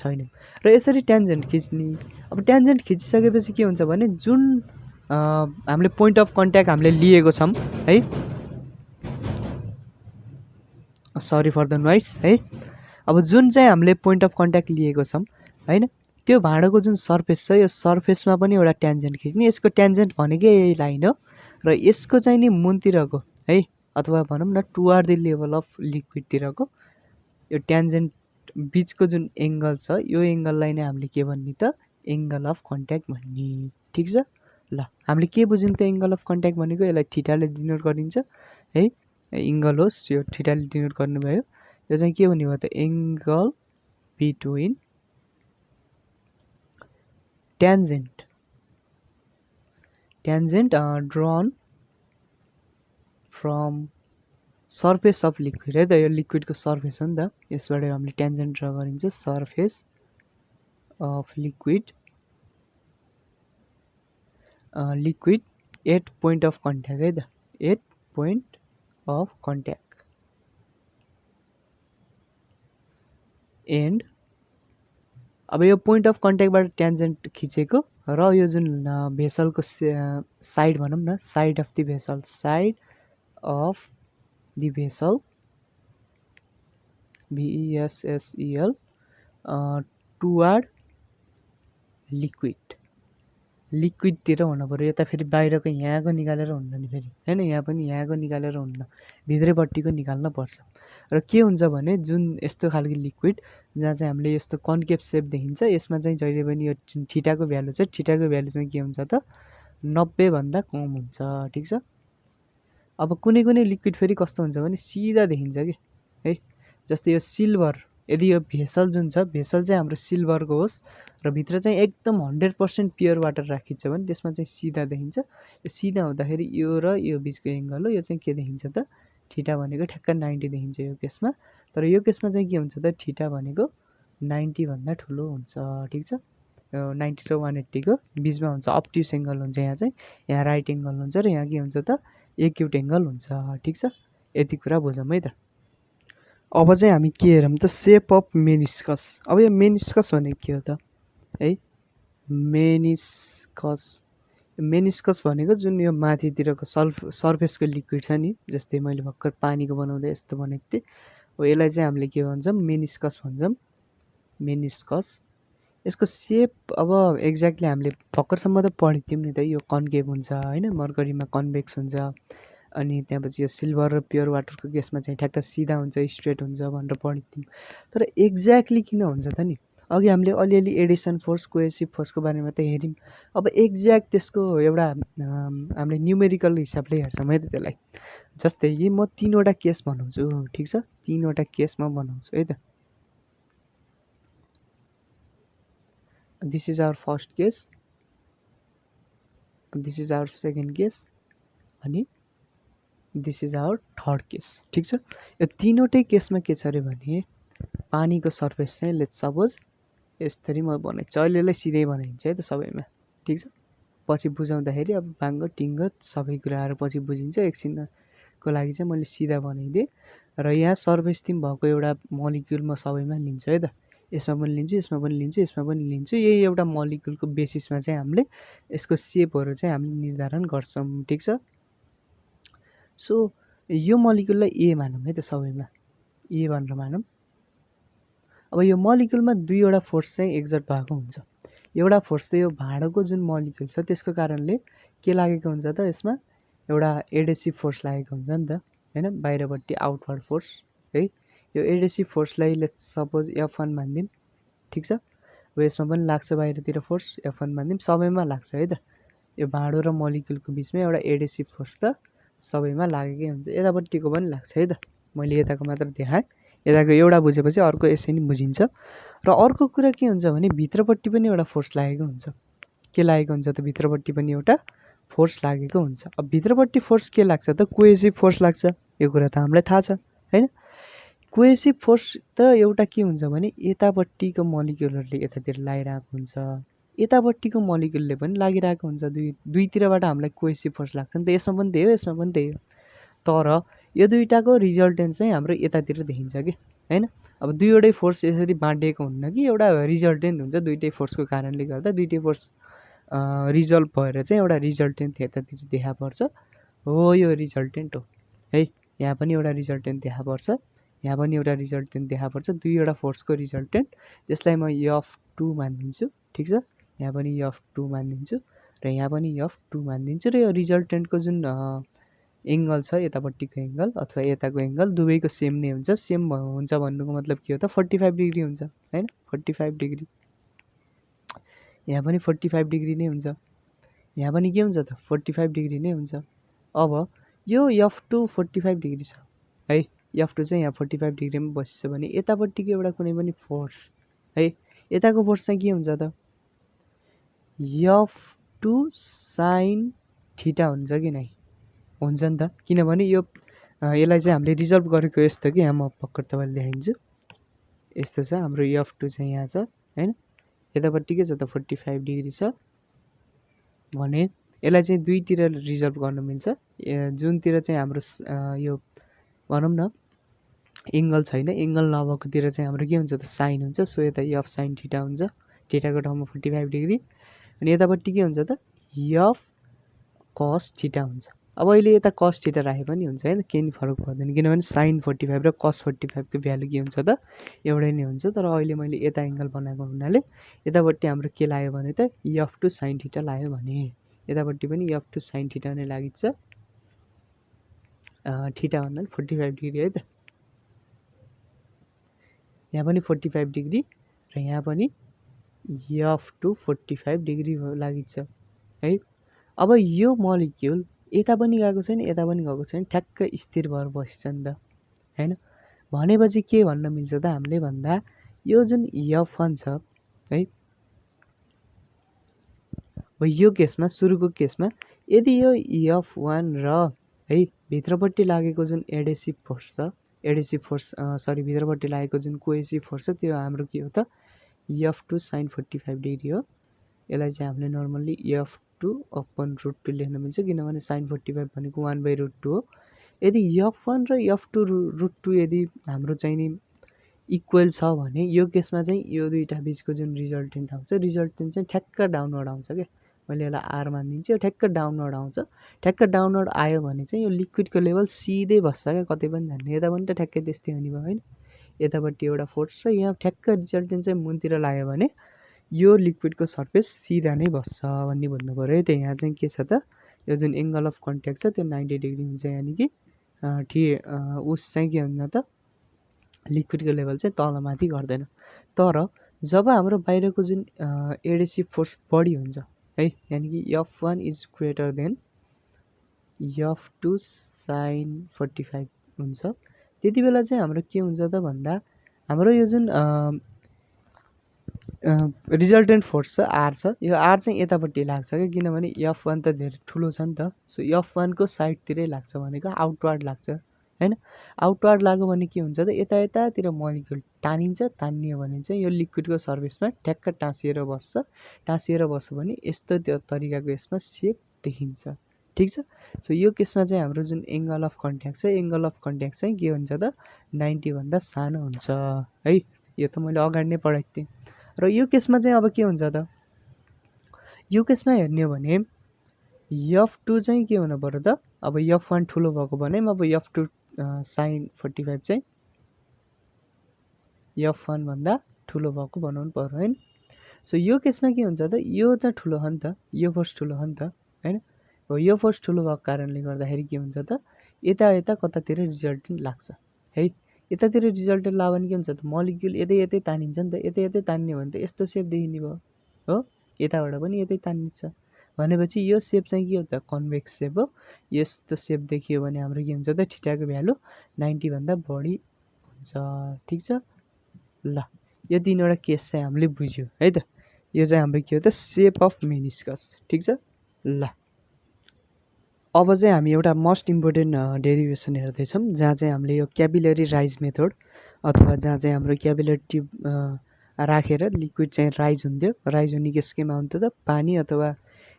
Speaker 1: छैनौँ। र यसरी ट्यान्जेन्ट खिच्ने। अब ट्यान्जेन्ट खिचिसकेपछि के हुन्छ भने जुन हामीले पोइन्ट अफ कन्ट्याक्ट हामीले लिएको छौँ है, सरी फर द नोइस है। अब जुन चाहिँ हामीले पोइन्ट अफ कन्ट्याक्ट लिएको छौँ हैन त्यो भाँडोको जुन सर्फेस छ यो सर्फेसमा पनि एउटा ट्यान्जेन्ट खिच्ने। यसको ट्यान्जेन्ट भनेकै यही लाइन हो र यसको चाहिँ नि मुनतिरको है अथवा भनौँ न टुवार्ड द लेभल अफ लिक्विडतिरको यो ट्यान्जेन्ट बिचको जुन एङ्गल छ यो एङ्गललाई नै हामीले के भन्ने त एङ्गल अफ कन्ट्याक्ट भन्ने। ठिक छ, ल हामीले के बुझ्यौँ त एङ्गल अफ कन्ट्याक्ट भनेको यसलाई थीटाले डिनोट गरिन्छ है, एङ्गल होस् यो थीटाले डिनोट गर्नुभयो। यो चाहिँ के हुने भयो त angle between tangent drawn from surface of liquid है त, यो लिक्विडको सर्फेस हो नि त, यसबाट हामीले ट्यान्जेन्ट ड्र गरिन्छ surface of liquid at point of contact है त, at point of contact and. अब यो पोइन्ट अफ कन्ट्याक्टबाट ट्यान्जेन्ट खिचेको र यो जुन भेसलको साइड भनौँ न side of the vessel, side of the vessel VESSEL toward लिक्विडतिर हुनु पऱ्यो। यता फेरि बाहिरको यहाँको निकालेर हुन्न नि फेरि होइन, यहाँ पनि यहाँको निकालेर हुन्न भित्रैपट्टिको निकाल्न पर्छ। र के हुन्छ भने जुन यस्तो खालको लिक्विड जहाँ चाहिँ हामीले यस्तो कन्केभ सेप देखिन्छ यसमा चाहिँ जहिले पनि यो थीटाको भ्यालु छ, थीटाको भ्यालु चाहिँ के हुन्छ त 90 भन्दा कम हुन्छ। ठिक छ, अब कुनै कुनै लिक्विड फेरि कस्तो हुन्छ भने सिधा देखिन्छ कि है, जस्तै यो सिल्भर, यदि यो भेसल जुन छ भेसल चाहिँ हाम्रो सिल्भरको होस् र भित्र चाहिँ एकदम 100% प्योर वाटर राखिन्छ भने त्यसमा चाहिँ सिधा देखिन्छ। यो सिधा हुँदाखेरि यो र यो बिचको एङ्गल हो, यो चाहिँ के देखिन्छ त थीटा भनेको ठ्याक्क 90 देखिन्छ यो केसमा। तर यो केसमा चाहिँ के हुन्छ त थीटा भनेको 90 भन्दा ठुलो हुन्छ। ठिक छ, 90 र 180 को बिचमा हुन्छ, अप्ट्युस एङ्गल हुन्छ यहाँ चाहिँ, यहाँ राइट एङ्गल हुन्छ र यहाँ के हुन्छ त एक्युट एङ्गल हुन्छ। ठिक छ, यति कुरा बुझौँ है त। अब चाहिँ हामी के हेरौँ त सेप अफ मेनिस्कस। अब यो मेनिस्कस भनेको के हो त है, मेनिस्कस भनेको जुन यो माथितिरको सर्फेसको लिक्विड छ नि, जस्तै मैले भर्खर पानीको बनाउँदा यस्तो भनेको थिएँ हो, यसलाई चाहिँ हामीले के भन्छौँ मेनिस्कस भन्छौँ, मेनिस्कस। यसको सेप अब एक्ज्याक्टली हामीले भर्खरसम्म त पढेको थियौँ नि त, यो कन्केभ हुन्छ होइन, मर्करीमा कन्भेक्स हुन्छ, अनि त्यहाँपछि यो सिल्भर र प्योर वाटरको केसमा चाहिँ ठ्याक्क सिधा हुन्छ स्ट्रेट हुन्छ भनेर पढेको थियौँ। तर एक्ज्याक्टली किन हुन्छ त नि, अघि हामीले अलिअलि एडिसन फोर्स कोहेसिभ फोर्सको बारेमा त हेऱ्यौँ। अब एक्ज्याक्ट त्यसको एउटा हामीले न्युमेरिकल हिसाबले हेर्छौँ है त त्यसलाई। जस्तै यी म 3वटा केस बनाउँछु, ठिक छ, 3वटा केस म बनाउँछु है त। This is our first case, this is our second case अनि this is our third case. ठिक छ, यो 3वटै केसमा के छ अरे भने पानीको सर्फेस चाहिँ लेट्स सपोज यसरी म बनाइदिन्छु, अहिलेलाई सिधै बनाइदिन्छु है त सबैमा, ठिक छ। पछि बुझाउँदाखेरि अब बाङ्गो टिङ्गो सबै कुराहरू पछि बुझिन्छ, एकछिनको लागि चाहिँ मैले सिधा बनाइदिएँ। र यहाँ सर्फेस थिम भएको एउटा मलिक्युल म सबैमा लिन्छु है त, यसमा पनि लिन्छु, यसमा पनि लिन्छु, यसमा पनि लिन्छु। यही एउटा मलिक्युलको बेसिसमा चाहिँ हामीले यसको सेपहरू चाहिँ हामीले निर्धारण गर्छौँ, ठिक छ। सो यो मलिक्युललाई ए मानौँ है त सबैमा, ए भनेर मानौँ। अब यो मलिक्युलमा दुईवटा फोर्स चाहिँ एक्जर्ट भएको हुन्छ। एउटा फोर्स चाहिँ यो भाँडोको जुन मलिक्युल छ त्यसको कारणले के लागेको हुन्छ त, यसमा एउटा एडेसिभ फोर्स लागेको हुन्छ नि त, होइन, बाहिरपट्टि आउटवर्ड फोर्स है। यो एडेसिभ फोर्सलाई लेट्स सपोज F1 मानिदिउँ, ठिक छ। अब यसमा पनि लाग्छ बाहिरतिर फोर्स, F1 मानिदिउँ, सबैमा लाग्छ है त। यो भाँडो र मलिक्युलको बिचमा एउटा एडेसिभ फोर्स त सबैमा लागेकै हुन्छ, यतापट्टिको पनि लाग्छ है त। मैले यताको मात्र देखाएँ, यताको एउटा बुझेपछि अर्को यसै नै बुझिन्छ। र अर्को कुरा के हुन्छ भने भित्रपट्टि पनि एउटा फोर्स लागेको हुन्छ। के लागेको हुन्छ त, भित्रपट्टि पनि एउटा फोर्स लागेको हुन्छ। अब भित्रपट्टि फोर्स के लाग्छ त, कोहेसिभ फोर्स लाग्छ, यो कुरा त हामीलाई थाहा छ होइन। कोहेसिभ फोर्स त एउटा के हुन्छ भने यतापट्टिको मलिक्युलहरूले यतातिर लागिरहेको हुन्छ, यतापट्टिको मलिक्युलले पनि लागिरहेको हुन्छ, दुईतिरबाट हामीलाई कोहेसिभ फोर्स लाग्छ नि त। यसमा पनि त्यही हो, यसमा पनि त्यही हो, तर यो दुईटाको रिजल्टेन्ट चाहिँ हाम्रो यतातिर देखिन्छ कि होइन। अब दुईवटै फोर्स यसरी बाँडिएको हुन्न कि, एउटा रिजल्टेन्ट हुन्छ, दुईटै फोर्सको कारणले गर्दा दुईटै फोर्स रिजल्भ भएर चाहिँ एउटा रिजल्टेन्ट यतातिर देखा पर्छ, हो यो रिजल्टेन्ट हो है। यहाँ पनि एउटा रिजल्टेन्ट देखा पर्छ, यहाँ पनि एउटा रिजल्टेन्ट देखा पर्छ, दुईवटा फोर्सको रिजल्टेन्ट, त्यसलाई म F2 मानिदिन्छु, ठिक छ। यहाँ पनि F2 मानिदिन्छु र यहाँ पनि F2 मानिदिन्छु। र यो रिजल्टेन्टको जुन एङ्गल छ, यतापट्टिको एङ्गल अथवा यताको एङ्गल दुवैको सेम नै हुन्छ। सेम हुन्छ भन्नुको मतलब के हो त, 45 डिग्री हुन्छ होइन, 45 डिग्री। यहाँ पनि 45 डिग्री नै हुन्छ, यहाँ पनि के हुन्छ त 45 डिग्री नै हुन्छ। अब यो F2 45 डिग्री छ है, F2 चाहिँ यहाँ 45 डिग्रीमा बसिछ भने यतापट्टिको एउटा कुनै पनि फोर्स है, यताको फोर्स चाहिँ के हुन्छ त F2 sin थीटा हुन्छ कि नै, हुन्छ नि त। किनभने यो यसलाई चाहिँ हामीले रिजल्भ गरेको यस्तो कि, यहाँ म पक्का तपाईँलाई देखाइदिन्छु, यस्तो छ हाम्रो F2 चाहिँ यहाँ छ होइन, यतापट्टि के छ त 45 डिग्री छ भने यसलाई चाहिँ दुईतिर रिजल्भ गर्न मिल्छ। जुनतिर चाहिँ हाम्रो यो भनौँ न एङ्गल छैन, एङ्गल नभएकोतिर चाहिँ हाम्रो के हुन्छ त साइन हुन्छ, सो यता F sin थीटा हुन्छ, थीटाको ठाउँमा 45 डिग्री। अनि यतापट्टि के हुन्छ त F cos थीटा हुन्छ। अब अहिले यता cos थीटा राखे पनि हुन्छ होइन, केही नि फरक पर्दैन, किनभने sin 45 र cos 45 को भ्यालु के हुन्छ त एउटै नै हुन्छ। तर अहिले मैले यता एङ्गल बनाएको हुनाले यतापट्टि हाम्रो के लाग्यो भने त F2 sin थीटा लाग्यो भने यतापट्टि पनि F2 sin थीटा नै लागिन्छ, थीटा भन्नाले 45 डिग्री है त। यहाँ पनि 45 डिग्री र यहाँ पनि F2 45 डिग्री लागिन्छ है। अब यो मलिक्युल यता पनि गएको छैन, यता पनि गएको छैन, ठ्याक्क स्थिर भएर बसिन्छ नि त होइन। भनेपछि के भन्न मिल्छ त हामीले भन्दा, यो जुन F1 छ है, यो केसमा सुरुको केसमा यदि यो F1 र है भित्रपट्टि लागेको जुन एडेसिभ फोर्स छ, एडेसिभ फोर्स सरी भित्रपट्टि लागेको जुन कोहेसिभ फोर्स छ त्यो हाम्रो के हो त F2 sin 45 डिग्री हो। यसलाई चाहिँ हामीले नर्मल्ली F2 upon √2 लेख्न मिल्छ, किनभने sin 45 भनेको 1/√2 हो। यदि F1 र F2 √2 यदि हाम्रो चाहिँ नि इक्वल छ भने यो केसमा चाहिँ यो दुईटा बिचको जुन रिजल्टेन्ट आउँछ, रिजल्टेन्ट चाहिँ ठ्याक्क डाउनवर्ड आउँछ क्या। मैले यसलाई R मानिदिन्छु, यो ठ्याक्क डाउनवर्ड आउँछ। ठ्याक्क डाउनवर्ड आयो भने चाहिँ यो लिक्विडको लेभल सिधै बस्छ क्या, कतै पनि जान्न। यता पनि त ठ्याक्कै त्यस्तै हुने भयो होइन, यतापट्टि एउटा फोर्स छ, यहाँ ठ्याक्क रिजल्टेन्ट चाहिँ मुनतिर लाग्यो भने यो लिक्विडको सर्फेस सिधा नै बस्छ भन्ने बुझ्नु पऱ्यो है त। यहाँ चाहिँ के छ त, यो जुन एङ्गल अफ कन्ट्याक्ट छ त्यो 90 डिग्री हुन्छ, यानि कि उस चाहिँ के हुन्छ त लिक्विडको लेभल चाहिँ तलमाथि गर्दैन। तर जब हाम्रो बाहिरको जुन एडेसिभ फोर्स बढी हुन्छ है, यानि कि F1 is greater than F2 sin 45 हुन्छ, त्यति बेला चाहिँ हाम्रो के हुन्छ त भन्दा हाम्रो यो जुन रिजल्टेन्ट फोर्स छ R छ, यो R चाहिँ यतापट्टि लाग्छ क्या, किनभने F1 त धेरै ठुलो छ नि त। सो F1 को साइडतिरै लाग्छ भनेको आउटवर्ड लाग्छ हैन। आउटवार्ड लाग्यो भने के हुन्छ त यतातिर मोलिक्युल तानिन्छ, तानियो भने चाहिँ यो लिक्विडको सर्फेसमा ठ्याक्क टाँसिएर बस्छ भने यस्तो त्यो तरिकाको यसमा सेप देखिन्छ, ठिक छ। सो यो केसमा चाहिँ हाम्रो जुन एङ्गल अफ कन्ट्याक्ट छ, एङ्गल अफ कन्ट्याक्ट चाहिँ के हुन्छ त 90 भन्दा सानो हुन्छ है। यो त मैले अगाडि नै पढाएको थिएँ। र यो केसमा चाहिँ अब के हुन्छ त, यो केसमा हेर्ने हो भने F2 चाहिँ के हुनु पर्यो त, अब F1 ठुलो भएको भने अब F2 sin 45 चाहिँ F1 भन्दा ठुलो भएको बनाउनु पर्यो हैन। सो यो केसमा के हुन्छ त, यो चाहिँ ठुलो हो नि त, यो फोर्स ठुलो हो नि त हैन। हो यो फोर्स ठुलो भएको कारणले गर्दाखेरि के हुन्छ त यता कतातिर रिजल्टेन्ट लाग्छ है। यतातिर रिजल्टेन्ट लाग्यो भने के हुन्छ त मोलिक्युल यतै तानिन्छ नि त, यतै तान्ने भने त यस्तो सेप देखिने भयो हो, यताबाट पनि यतै तानिन्छ भनेपछि यो सेप चाहिँ के हो त कन्भेक्स सेप हो। यस्तो सेप देखियो भने हाम्रो के हुन्छ त थीटाको भ्यालु 90 भन्दा बढी हुन्छ, ठिक छ। ल यो तीनवटा केस चाहिँ हामीले बुझ्यौँ है त। यो चाहिँ हाम्रो के हो त सेप अफ मेनिस्कस, ठिक छ। ल अब चाहिँ हामी एउटा मोस्ट इम्पोर्टेन्ट डेरिभेसन हेर्दैछौँ जहाँ चाहिँ हामीले यो क्यापिलरी राइज मेथड अथवा जहाँ चाहिँ हाम्रो क्यापिलरी ट्युब राखेर लिक्विड चाहिँ राइज हुन्थ्यो। राइज हुने केसकेमा हुन्थ्यो त पानी अथवा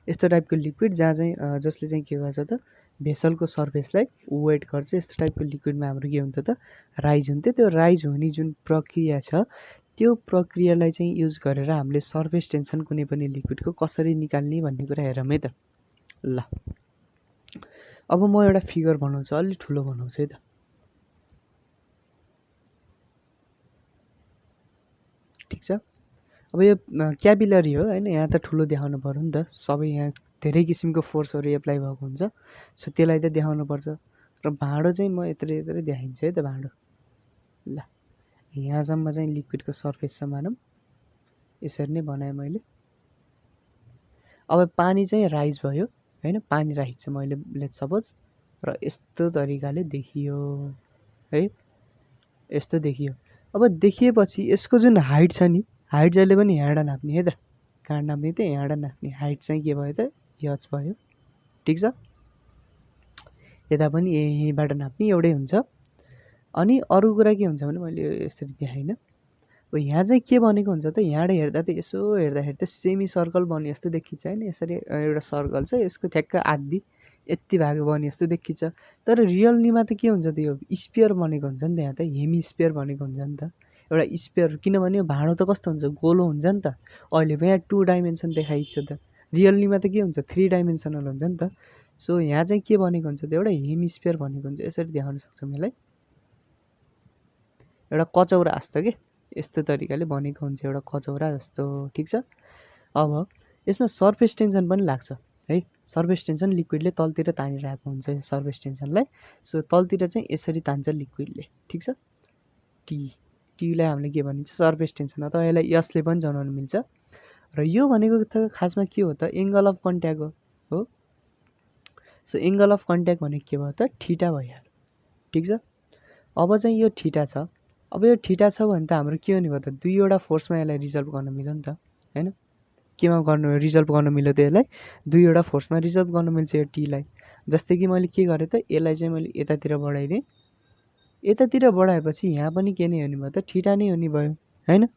Speaker 1: यस्तो टाइपको लिक्विड जहाँ चाहिँ जसले चाहिँ के गर्छ त भेसलको सर्फेसलाई वेट गर्छ। यस्तो टाइपको लिक्विडमा हाम्रो के हुन्थ्यो त राइज हुन्थ्यो। त्यो राइज हुने जुन प्रक्रिया छ त्यो प्रक्रियालाई चाहिँ युज गरेर हामीले सर्फेस टेन्सन कुनै पनि लिक्विडको कसरी निकाल्ने भन्ने कुरा हेरौँ है त। ल अब म एउटा फिगर बनाउँछु, अलि ठुलो बनाउँछु है त। ठिक छ। अब यो क्यापिलरी हो हैन, यहाँ त ठुलो देखाउनु पर्यो नि त, सबै यहाँ धेरै किसिमको फोर्सहरू एप्लाई भएको हुन्छ। सो त्यसलाई त देखाउनु पर्छ। र भाँडो चाहिँ म यत्रै देखाइन्छु है त भाँडो। ल यहाँसम्म चाहिँ लिक्विडको सर्फेस छ मानौँ, यसरी नै बनाएँ मैले। अब पानी चाहिँ राइज भयो हैन, पानी राइज छ मैले लेट्स सपोज, र यस्तो तरिकाले देखियो है, यस्तो देखियो। अब देखिएपछि यसको जुन हाइट छ नि, हाइट जहिले पनि यहाँबाट नाप्ने है त, कहाँ नाप्ने त यहाँबाट नाप्ने। हाइट चाहिँ के भयो त यच भयो, ठिक छ। यता पनि यहीँबाट नाप्ने एउटै हुन्छ। अनि अरू कुरा के हुन्छ भने मैले यसरी देखाइनँ। अब यहाँ चाहिँ के बनेको हुन्छ त, यहाँबाट हेर्दा त यसो हेर्दाखेरि त सेमी सर्कल बने जस्तो देखिन्छ हैन। यसरी एउटा सर्कल छ, यसको ठ्याक्क आधी यति भाग बने जस्तो देखिन्छ। तर रियललीमा त के हुन्छ त यो स्पियर बनेको हुन्छ नि त, यहाँ त हेमी स्पियर बनेको हुन्छ नि त, एउटा स्पियर। किनभने यो भाँडो त कस्तो हुन्छ गोलो हुन्छ नि त। अहिले यहाँ 2 डाइमेन्सन देखाइन्छ त, रियललीमा त के हुन्छ 3 डाइमेन्सनल हुन्छ नि त। सो यहाँ चाहिँ के बनेको हुन्छ त एउटा हेमी स्पियर बनेको हुन्छ। यसरी देखाउन सक्छौँ यसलाई, एउटा कचौरा जस्तो के, यस्तो तरिकाले बनेको हुन्छ एउटा कचौरा जस्तो, ठिक छ। अब यसमा सर्फेस टेन्सन पनि लाग्छ है। सर्फेस टेन्सन लिक्विडले तलतिर तानिरहेको हुन्छ सर्फेस टेन्सनलाई। सो तलतिर चाहिँ यसरी तान्छ लिक्विडले, ठिक छ। टीलाई हामीले के भनिन्छ सर्फेस टेन्सन, अथवा यसलाई यसले पनि जनाउन मिल्छ। र यो भनेको त खासमा के हो त एङ्गल अफ कन्ट्याक्ट हो। सो एङ्गल अफ कन्ट्याक्ट भनेको के भयो त थीटा भइहाल्यो, ठिक छ। अब चाहिँ यो थीटा छ। अब यो थीटा छ भने त हाम्रो के हुने भयो त दुईवटा फोर्समा यसलाई रिजल्भ गर्न मिल्यो नि त हैन। केमा गर्नु रिजल्भ गर्न मिल्यो त यसलाई दुईवटा फोर्समा रिजल्भ गर्न मिल्छ यो टीलाई। जस्तै कि मैले के गरेँ त यसलाई चाहिँ मैले यतातिर बढाइदिएँ, यतातिर बढाएपछि यहाँ पनि के नै हुने भयो त थीटा नै हुने भयो हैन।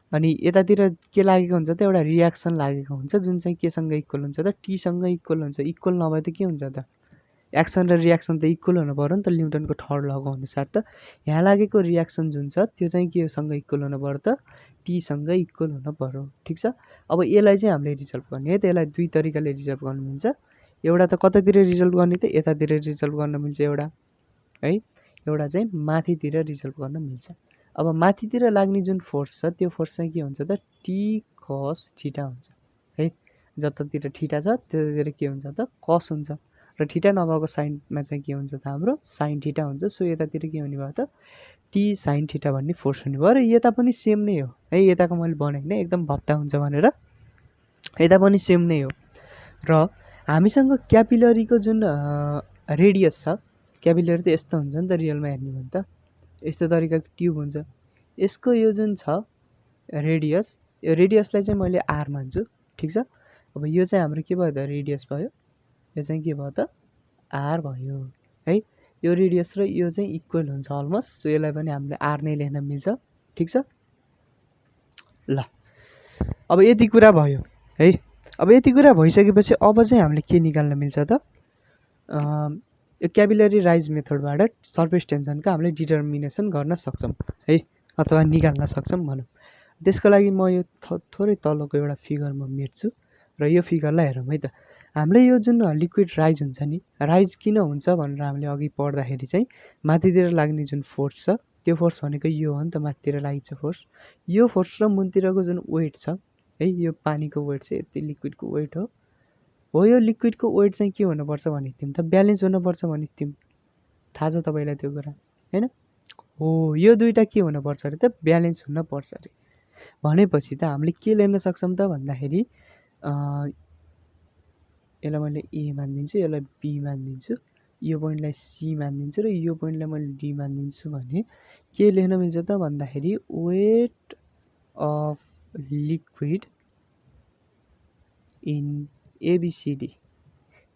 Speaker 1: अनि यतातिर के लागेको हुन्छ त एउटा रियाक्सन लागेको हुन्छ जुन चाहिँ केसँग इक्वल हुन्छ त टीसँग इक्वल हुन्छ। इक्वल नभए त के हुन्छ त एक्सन र रियाक्सन त इक्वल हुनु पऱ्यो नि त न्युटनको थर्ड लको अनुसार त। यहाँ लागेको रियाक्सन जुन छ त्यो चाहिँ केसँग इक्वल हुनु पऱ्यो त टीसँग इक्वल हुनु पऱ्यो, ठिक छ। अब यसलाई चाहिँ हामीले रिजल्भ गर्ने है त, यसलाई दुई तरिकाले रिजल्भ गर्नु मिल्छ। एउटा त कतातिर रिजल्भ गर्ने त यतातिर रिजल्भ गर्न मिल्छ एउटा है, एउटा चाहिँ माथितिर रिजल्भ गर्न मिल्छ। अब माथितिर लाग्ने जुन फोर्स छ त्यो फोर्स चाहिँ के हुन्छ त टी कस थीटा हुन्छ है। जतातिर थीटा छ त्यतातिर के हुन्छ त कस हुन्छ, र थीटा नभएको साइनमा चाहिँ के हुन्छ त हाम्रो साइन थीटा हुन्छ। सो यतातिर के हुने भयो त टी साइन थीटा भन्ने फोर्स हुने भयो। र यता पनि सेम नै हो है, यताको मैले भनेको नै एकदम भत्ता हुन्छ भनेर, यता पनि सेम नै हो। र हामीसँग क्यापिलरीको जुन रेडियस छ, क्यापिलरी त यस्तो हुन्छ नि त रियलमा हेर्ने भने त यस्तो तरिकाको ट्युब हुन्छ। यसको यो जुन छ रेडियस, यो रेडियसलाई चाहिँ मैले आर मान्छु, ठिक छ। अब यो चाहिँ हाम्रो के भयो त रेडियस भयो, यो चाहिँ के भयो त आर भयो है। यो रेडियस र यो चाहिँ इक्वल हुन्छ अलमोस्ट। सो यसलाई पनि हामीले आर नै लेख्न मिल्छ, ठिक छ। ल अब यति कुरा भयो है। अब यति कुरा भइसकेपछि अब चाहिँ हामीले के निकाल्न मिल्छ त, यो क्यापिलरी राइज मेथडबाट सर्फेस टेन्सनको हामीले डिटर्मिनेसन गर्न सक्छौँ है, अथवा निकाल्न सक्छौँ भनौँ। त्यसको लागि म यो थोरै तलको एउटा फिगर म मेट्छु र यो फिगरलाई हेरौँ है त। हामीले यो जुन लिक्विड राइज हुन्छ नि, राइज किन हुन्छ भनेर हामीले अघि पढ्दाखेरि चाहिँ माथितिर लाग्ने जुन फोर्स छ त्यो फोर्स भनेको यो हो नि त, माथितिर लागेको फोर्स। यो फोर्स र मुनतिरको जुन वेट छ है, यो पानीको वेट चाहिँ यति लिक्विडको वेट हो। यो लिक्विडको वेट चाहिँ के हुनुपर्छ भनेको थियौँ त, ब्यालेन्स हुनुपर्छ भनेको थियौँ। थाहा छ तपाईँलाई त्यो कुरा होइन? हो, यो दुइटा के हुनुपर्छ अरे त, ब्यालेन्स हुनपर्छ अरे। भनेपछि त हामीले के लेख्न सक्छौँ त भन्दाखेरि यसलाई मैले ए मानिदिन्छु, यसलाई बी मानिदिन्छु, यो पोइन्टलाई सी मानिदिन्छु र यो पोइन्टलाई मैले डी मानिदिन्छु भने के लेख्न मिल्छ त भन्दाखेरि weight of liquid in ABCD.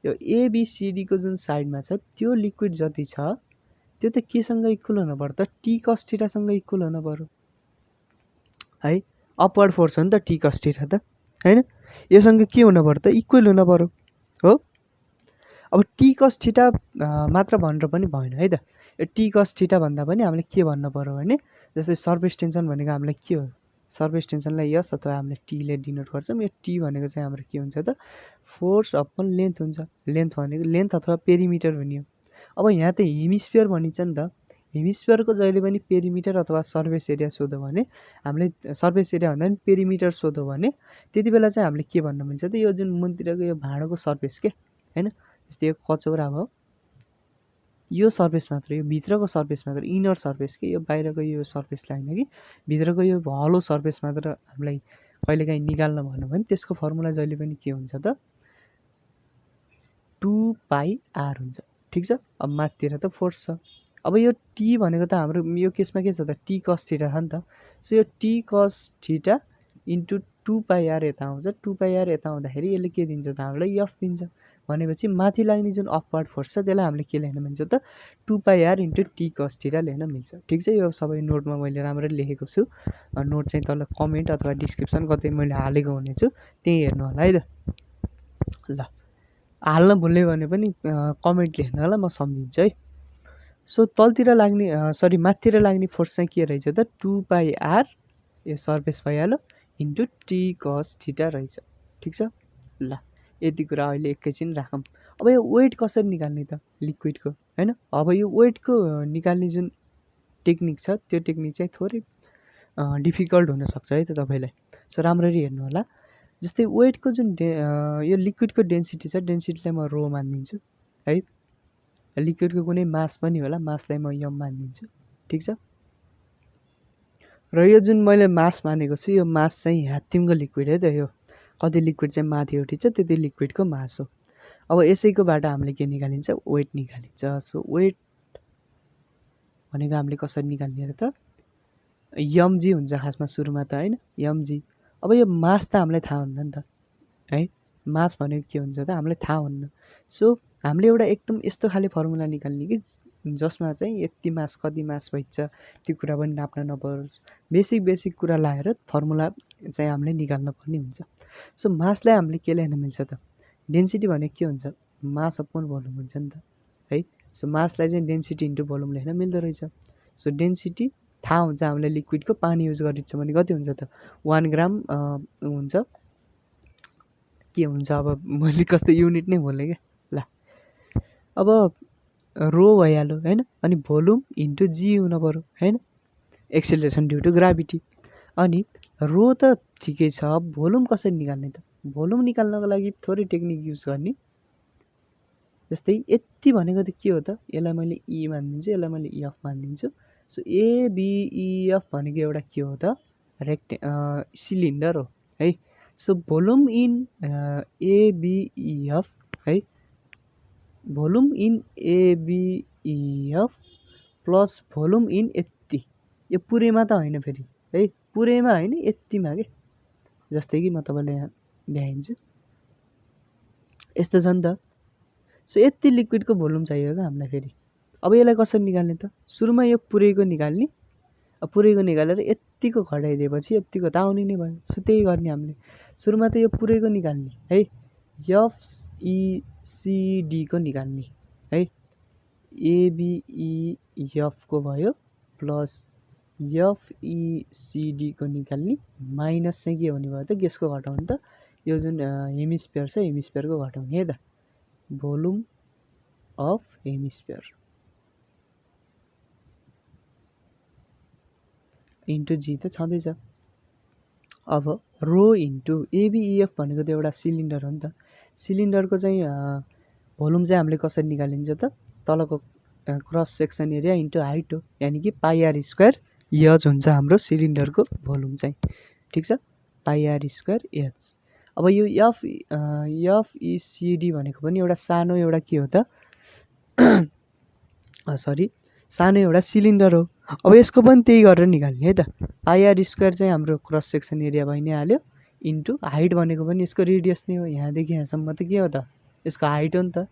Speaker 1: यो एबिसिडीको जुन साइडमा छ त्यो लिक्विड जति छ त्यो त केसँग इक्वल हुनु पर्यो त, टी कस थीटासँग इक्वल हुनु पर्यो है। अपवर्ड फोर्स हो नि त टी कस थीटा त होइन, योसँग के हुनु पर्यो त, इक्वल हुनु पर्यो हो। अब टी कस थीटा मात्र भनेर पनि भएन है त, यो टी कस थीटा भन्दा पनि हामीले के भन्नु पर्यो भने, जस्तै सर्फेस टेन्सन भनेको हामीलाई के हो, सर्फेस टेन्सनलाई यस अथवा हामीले टीले डिनोट गर्छौँ। यो टी भनेको चाहिँ हाम्रो के हुन्छ त, फोर्स अपन लेन्थ हुन्छ। लेन्थ भनेको लेन्थ अथवा पेरिमिटर हुने हो। अब यहाँ त हेमिस्फियर भनिन्छ नि त, हेमिस्फियरको जहिले पनि पेरिमिटर अथवा सर्फेस एरिया सोध्यो भने हामीले, सर्फेस एरिया भन्दा पनि पेरिमिटर सोध्यो भने त्यति बेला चाहिँ हामीले के भन्न मिल्छ त, यो जुन मुनतिरको यो भाँडोको सर्फेस के होइन, जस्तै यो कचौरा भयो, यो सर्फेस मात्र, यो भित्रको सर्फेस मात्र, इनर सर्फेस के, यो बाहिरको यो सर्फेसलाई होइन कि भित्रको यो हलो सर्फेस मात्र हामीलाई कहिलेकाहीँ निकाल्न भन्यो भने त्यसको फर्मुला जहिले पनि के हुन्छ त, 2πr हुन्छ, ठिक छ। अब माथितिर त फोर्स छ। अब यो टी भनेको त हाम्रो यो केसमा के छ त, टी कस थीटा छ नि त। सो यो T cos theta into 2πr यता आउँछ, 2πr यता आउँदाखेरि यसले के दिन्छ त, हामीलाई एफ दिन्छ। भनेपछि माथि लाग्ने जुन अपवर्ड फोर्स छ त्यसलाई हामीले के लेख्न मिल्छ त, 2πr into T cos theta लेख्न मिल्छ, ठिक छ। यो सबै नोटमा मैले राम्ररी लेखेको छु, नोट चाहिँ तल कमेन्ट अथवा डिस्क्रिप्सन कतै मैले हालेको हुनेछु, त्यहीँ हेर्नु होला है त। ल हाल्न भुल्यो भने पनि कमेन्ट लेख्नु होला, म सम्झिन्छु है। सो तलतिर लाग्ने माथितिर लाग्ने फोर्स चाहिँ के रहेछ त, 2πr यो सर्फेस भइहाल्यो इन्टु टी कस थीटा रहेछ, ठिक छ। ल यति कुरा अहिले एकैछिन राखौँ। अब यो वेट कसरी निकाल्ने त लिक्विडको होइन। अब यो वेटको निकाल्ने जुन टेक्निक छ त्यो टेक्निक चाहिँ थोरै डिफिकल्ट हुनसक्छ है त तपाईँलाई। सो राम्ररी हेर्नु होला। जस्तै वेटको जुन यो लिक्विडको डेन्सिटी छ, डेन्सिटीलाई म रो मानिदिन्छु है। लिक्विडको कुनै मास पनि होला, मासलाई म यम मानिदिन्छु, ठिक छ। र यो जुन मैले मास मानेको छु यो मास चाहिँ ह्याथिमको लिक्विड है त, यो कति लिक्विड चाहिँ माथि उठिन्छ त्यति लिक्विडको मास हो। अब यसैकोबाट हामीले के निकालिन्छ, वेट निकालिन्छ। सो वेट भनेको हामीले कसरी निकाल्ने त, यमजी हुन्छ खासमा सुरुमा त होइन, यमजी। अब यो मास त हामीलाई थाहा हुन्न नि त है, मास भनेको के हुन्छ त हामीलाई थाहा हुन्न। सो हामीले एउटा एकदम यस्तो खाले फर्मुला निकाल्ने कि जसमा चाहिँ यति मास कति मास भइन्छ त्यो कुरा पनि नाप्न नपरोस्, बेसिक कुरा लाएर फर्मुला चाहिँ हामीले निकाल्न पर्ने हुन्छ। सो मासलाई हामीले के लेख्न मिल्छ त, डेन्सिटी भनेको के हुन्छ, मास अपन भोल्युम हुन्छ नि त है। सो मासलाई चाहिँ डेन्सिटी इन्टु भोल्युम लेख्न मिल्दो रहेछ। सो डेन्सिटी थाहा हुन्छ हामीलाई, लिक्विडको पानी युज गरिन्छ भने कति हुन्छ त, 1 ग्राम हुन्छ, के हुन्छ अब मैले कस्तो युनिट नै भुलेँ क्या। ल अब रो भइहाल्यो होइन, अनि भोल्युम इन्टु जी हुनु पऱ्यो होइन, एक्सेलरेसन ड्यु टु ग्राभिटी। अनि रो त ठिकै छ, भोल्युम कसरी निकाल्ने त, भोल्युम निकाल्नको लागि थोरै टेक्निक युज गर्ने। जस्तै यति भनेको त के हो त, यसलाई मैले ई मानिदिन्छु, यसलाई मैले एफ मानिदिन्छु। सो एबिइएफ भनेको एउटा के हो त, सिलिन्डर हो है। सो भोल्युम इन एबिइएफ है, volume in ABEF plus volume in यति, यो पुरैमा त होइन फेरि है, पुरैमा होइन यतिमा के। जस्तै कि म तपाईँलाई यहाँ देखाइदिन्छु, यस्तो छ नि त। सो यति लिक्विडको भोल्युम चाहियो क्या हामीलाई फेरि, अब यसलाई कसरी निकाल्ने त? सुरुमा यो पुरैको निकाल्ने, पुरैको निकालेर यत्तिको घटाइदिएपछि यत्तिको त आउने नै भयो। सो त्यही गर्ने हामीले। सुरुमा त यो पुरैको निकाल्ने है, एफइसिडीको निकाल्ने है, एबिइएफको भयो प्लस एफइसिडीको निकाल्ने माइनस चाहिँ के हुने भयो त? गेसको घटाउने त यो जुन हेमिस्फियर छ हेमिस्फियरको घटाउने है त, भोल्युम अफ हेमिस्फियर इन्टु जी त छँदैछ। अब रो इन्टु एबिइएफ भनेको त एउटा सिलिन्डर हो नि त। सिलिन्डरको चाहिँ भोल्युम चाहिँ हामीले कसरी निकालिन्छ त? तलको cross section area into height हो, यानि कि पाइआर स्क्वायर एच हुन्छ हाम्रो सिलिन्डरको भोल्युम चाहिँ। ठिक छ, पाइआर स्क्वायर एच। अब यो एफइसिडी भनेको पनि एउटा सानो एउटा के हो त? सानो एउटा सिलिन्डर हो। अब यसको पनि त्यही गरेर निकाल्ने है त। पाइआर स्क्वायर चाहिँ हाम्रो क्रस सेक्सन एरिया भइ नै हाल्यो इन्टु हाइट भनेको पनि यसको रेडियस नै हो। यहाँदेखि यहाँसम्म त के हो त? यसको हाइट हो नि त।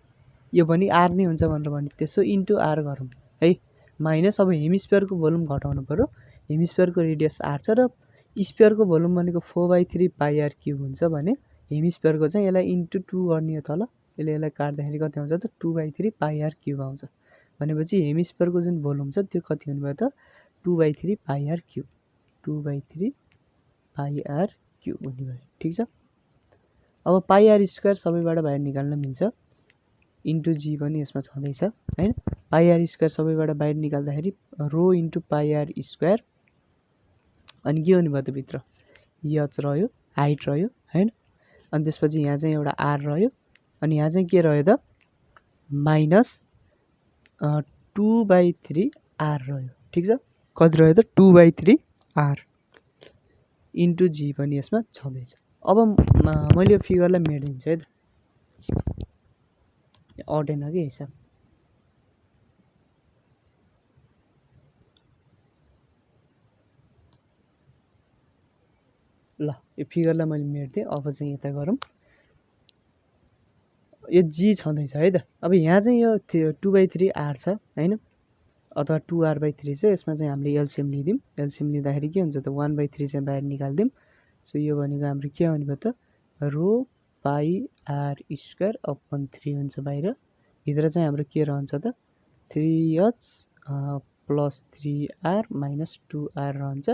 Speaker 1: यो पनि आर नै हुन्छ भनेर भने त्यसो इन्टु आर गरौँ है, माइनस अब हेमिस्फियरको भोल्युम घटाउनु पऱ्यो। हेमिस्फियरको रेडियस आर छ र स्फियरको भोल्युम भनेको 4/3 पाइआर क्युब हुन्छ भने हेमिस्फियरको चाहिँ यसलाई इन्टु 2 गर्ने हो तल। यसलाई काट्दाखेरि कति आउँछ त? 2/3 पाइआर क्युब आउँछ। भनेपछि हेमिस्फियरको जुन भोल्युम छ त्यो कति हुने भयो त? 2/3 पाइआर क्युब, 2/3 पाइआर क्युब हुने भयो। ठिक छ। अब पाइआर स्क्वायर सबैबाट बाहिर निकाल्न मिल्छ, इन्टु जी पनि यसमा छँदैछ हैन। पाइआर स्क्वायर सबैबाट बाहिर निकाल्दाखेरि रो इन्टु पाइआर स्क्वायर, अनि के हुने भयो त भित्र? एच रह्यो, हाइट रह्यो हैन। अनि त्यसपछि यहाँ चाहिँ एउटा आर रह्यो, अनि यहाँ चाहिँ के रह्यो त? माइनस 2/3 आर रह्यो। ठिक छ, कति रह्यो त? 2/3 आर इन्टु जी पनि यसमा छँदैछ। अब मैले यो फिगरलाई मेटिदिन्छु है त, अटेन कि हिसाब। ल यो फिगरलाई मैले मेटिदिएँ। अब चाहिँ यता गरौँ, यो जी छँदैछ है त। अब यहाँ चाहिँ यो 2/3 आर छ हैन, अथवा 2r/3 छ। यसमा चाहिँ हामीले एलसिएम लिदिउँ। एलसिएम लिँदाखेरि के हुन्छ त? 1/3 चाहिँ बाहिर निकालिदिउँ। सो यो भनेको हाम्रो के आउने भयो त? रो पाइ आर स्क्वायर अपन 3 हुन्छ बाहिर। भित्र चाहिँ हाम्रो के रहन्छ त? 3h plus 3r minus 2r रहन्छ।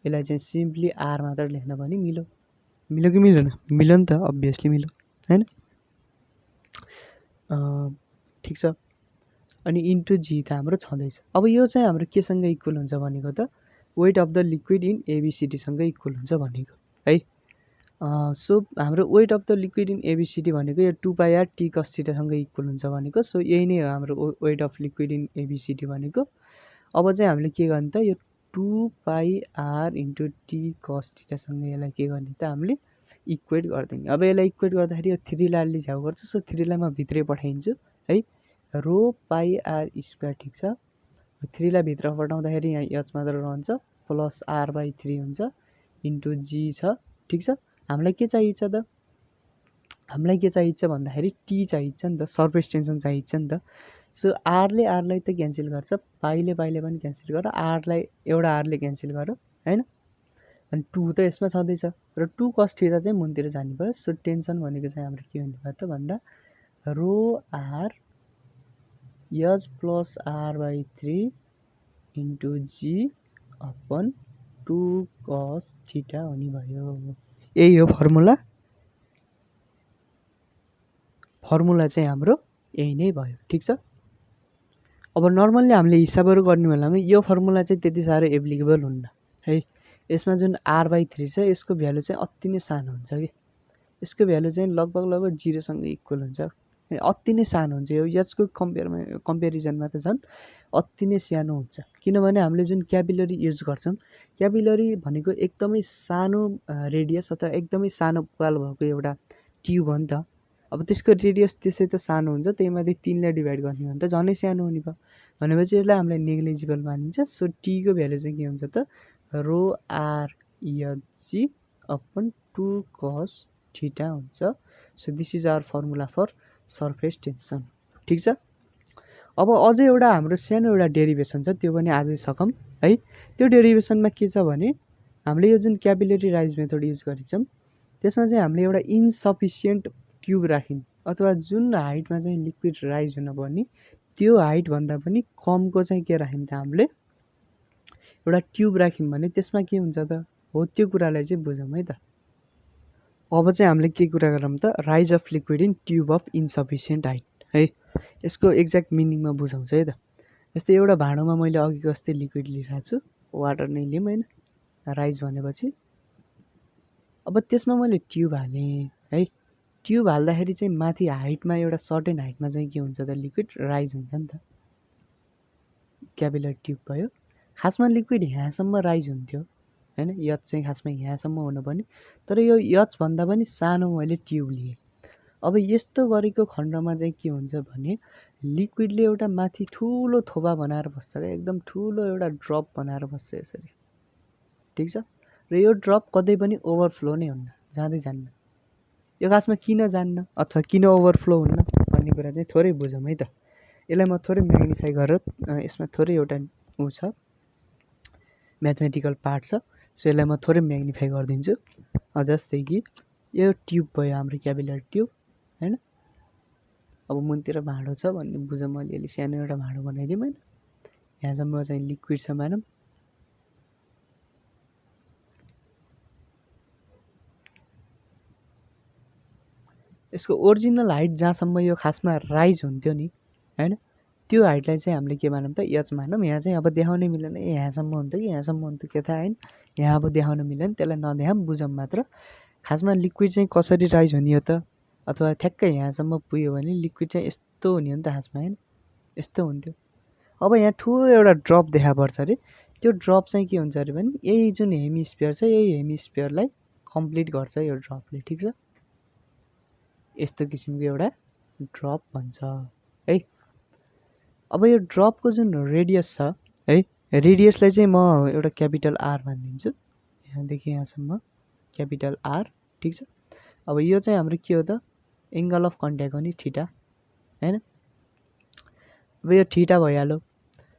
Speaker 1: यसलाई चाहिँ सिम्पली आर मात्र लेख्न पनि मिल्यो। मिल्यो कि मिलेन? मिल्यो नि त, अभियसली मिल्यो हैन। ठिक छ, अनि इन्टु जी त हाम्रो छँदैछ। अब यो चाहिँ हाम्रो केसँग इक्वल हुन्छ भनेको त? Weight of the liquid in एबिसिडीसँग इक्वल हुन्छ भनेको है। सो हाम्रो weight of the liquid in ABCD भनेको यो 2πr टी कस थीटासँग इक्वल हुन्छ भनेको। सो यही नै हो हाम्रो weight of liquid in ABCD भनेको। अब चाहिँ हामीले के गर्ने त? यो 2πr इन्टु टी कस थीटासँग यसलाई के गर्ने त? हामीले इक्वेट गरिदिने। अब यसलाई इक्वेट गर्दाखेरि यो 3 लाई अलि झ्याउ गर्छ। सो 3 लाई म भित्रै पठाइदिन्छु है, रो पाइ आर स्क्वायर। ठिक छ, 3 लाई भित्र पठाउँदाखेरि यहाँ एच मात्र रहन्छ, प्लस r/3 हुन्छ इन्टु जी छ। ठिक छ, हामीलाई के चाहिन्छ त? हामीलाई के चाहिन्छ भन्दाखेरि टी चाहिन्छ नि त, सर्फेस टेन्सन चाहिन्छ नि त। सो आरले आरलाई त क्यान्सल गर्छ, पाइले पाइले पनि क्यान्सल गर, आरलाई एउटा आरले क्यान्सल गर हैन। अनि 2 त यसमा छँदैछ र 2 कस थीटा चाहिँ मुनतिर जाने भयो। सो टेन्सन भनेको चाहिँ हाम्रो के हुने भयो त भन्दा rho r h plus r/3 into g upon 2 cos theta हुने भयो। यही हो फर्मुला। फर्मुला चाहिँ हाम्रो यही नै भयो। ठिक छ। अब नर्मल्ली हामीले हिसाबहरू गर्ने बेलामा यो फर्मुला चाहिँ त्यति साह्रो एप्लिकेबल हुन्न है। यसमा जुन r/3 छ यसको भ्यालु चाहिँ अति नै सानो हुन्छ कि, यसको भ्यालु चाहिँ लगभग 0सँग इक्वल हुन्छ, अति नै सानो हुन्छ। यो एचको कम्पेरिजनमा त झन् अति नै सानो हुन्छ। किनभने हामीले जुन क्यापिलरी युज गर्छौँ, क्यापिलरी भनेको एकदमै सानो रेडियस अथवा एकदमै सानो पाल भएको एउटा ट्युब हो नि त। अब त्यसको रेडियस त्यसै त सानो हुन्छ, त्यही माथि 3 ले डिभाइड गर्ने हो भने त झनै सानो हुने भयो। भनेपछि यसलाई हामीलाई नेग्लिजिबल मानिन्छ। सो टीको भ्यालु चाहिँ के हुन्छ त? रो r H upon 2 cos theta हुन्छ। So this is our formula for surface tension. ठिक छ। अब अझै एउटा हाम्रो सानो एउटा डेरिभेसन छ, त्यो पनि आजै सकौँ है। त्यो डेरिभेसनमा के छ भने हामीले यो जुन क्यापिलरी राइज मेथड युज गरेछौँ त्यसमा चाहिँ हामीले एउटा इन्सफिसियन्ट ट्युब राख्यौँ अथवा जुन हाइटमा चाहिँ लिक्विड राइज हुनुपर्ने त्यो हाइटभन्दा पनि कमको चाहिँ के राख्यौँ त हामीले एउटा ट्युब राख्यौँ भने त्यसमा के हुन्छ त हो त्यो कुरालाई चाहिँ बुझौँ है त। अब चाहिँ हामीले के कुरा गरौँ त rise of liquid in tube of insufficient height है। यसको एक्ज्याक्ट मिनिङमा बुझाउँछ है त। यस्तै एउटा भाँडोमा मैले अघिको जस्तै लिक्विड लिइरहेको छु, वाटर नै लिउँ होइन, राइज भनेपछि अब त्यसमा मैले ट्युब हालेँ है। ट्युब हाल्दाखेरि चाहिँ माथि हाइटमा एउटा सर्टेन हाइटमा चाहिँ के हुन्छ त लिक्विड राइज हुन्छ नि त, क्यापिलरी ट्युब भयो। खासमा लिक्विड यहाँसम्म राइज हुन्थ्यो होइन, यच चाहिँ खासमा यहाँसम्म हुनुपर्ने, तर यो यचभन्दा पनि सानो मैले ट्युब लिएँ। अब यस्तो गरेको खण्डमा चाहिँ के हुन्छ भने लिक्विडले एउटा माथि ठुलो थोपा बनाएर बस्छ क्या, एकदम ठुलो एउटा ड्रप बनाएर बस्छ यसरी, ठिक छ। र यो ड्रप कतै पनि ओभरफ्लो नै हुन्न, जाँदै जान्न। यो खासमा किन जान्न अथवा किन ओभरफ्लो हुन्न भन्ने कुरा चाहिँ थोरै बुझौँ है त। यसलाई म थोरै म्याग्निफाई गरेर यसमा थोरै एउटा ऊ छ, म्याथमेटिकल पार्ट छ, सो यसलाई म थोरै म्याग्निफाई गरिदिन्छु। जस्तै कि यो ट्युब भयो हाम्रो क्यापिलरी ट्युब होइन। अब मुनतिर भाँडो छ भन्ने बुझौँ, अलिअलि सानो एउटा भाँडो बनाइदिउँ होइन। यहाँसम्म चाहिँ लिक्विड छ मानौँ, यसको ओरिजिनल हाइट जहाँसम्म यो खासमा राइज हुन्थ्यो नि होइन, त्यो हाइटलाई चाहिँ हामीले के मानौँ त यच मानौँ। यहाँ चाहिँ अब देखाउनै मिलेन, यहाँसम्म हुन्थ्यो कि यहाँसम्म हुन्थ्यो के थाहा होइन, यहाँ अब देखाउन मिलेन, त्यसलाई नदेखाऊँ, बुझौँ मात्र। खासमा लिक्विड चाहिँ कसरी राइज हुने हो त, अथवा ठ्याक्कै यहाँसम्म पुग्यो भने लिक्विड चाहिँ यस्तो हुने हो नि त खासमा होइन, यस्तो हुन्थ्यो। अब यहाँ ठुलो एउटा ड्रप देखा पर्छ अरे, त्यो ड्रप चाहिँ के हुन्छ अरे भने यही जुन हेमिस्फियर छ यही हेमिस्फियरलाई कम्प्लिट गर्छ यो ड्रपले, ठिक छ। यस्तो किसिमको एउटा ड्रप भन्छ है। अब यो ड्रपको जुन रेडियस छ है, रेडियसलाई चाहिँ म एउटा क्यापिटल आर भनिदिन्छु, यहाँदेखि यहाँसम्म क्यापिटल आर, ठिक छ। अब यो चाहिँ हाम्रो के हो त एङ्गल अफ कन्ट्याक्ट हो नि थीटा होइन। अब यो थीटा भइहाल्यो।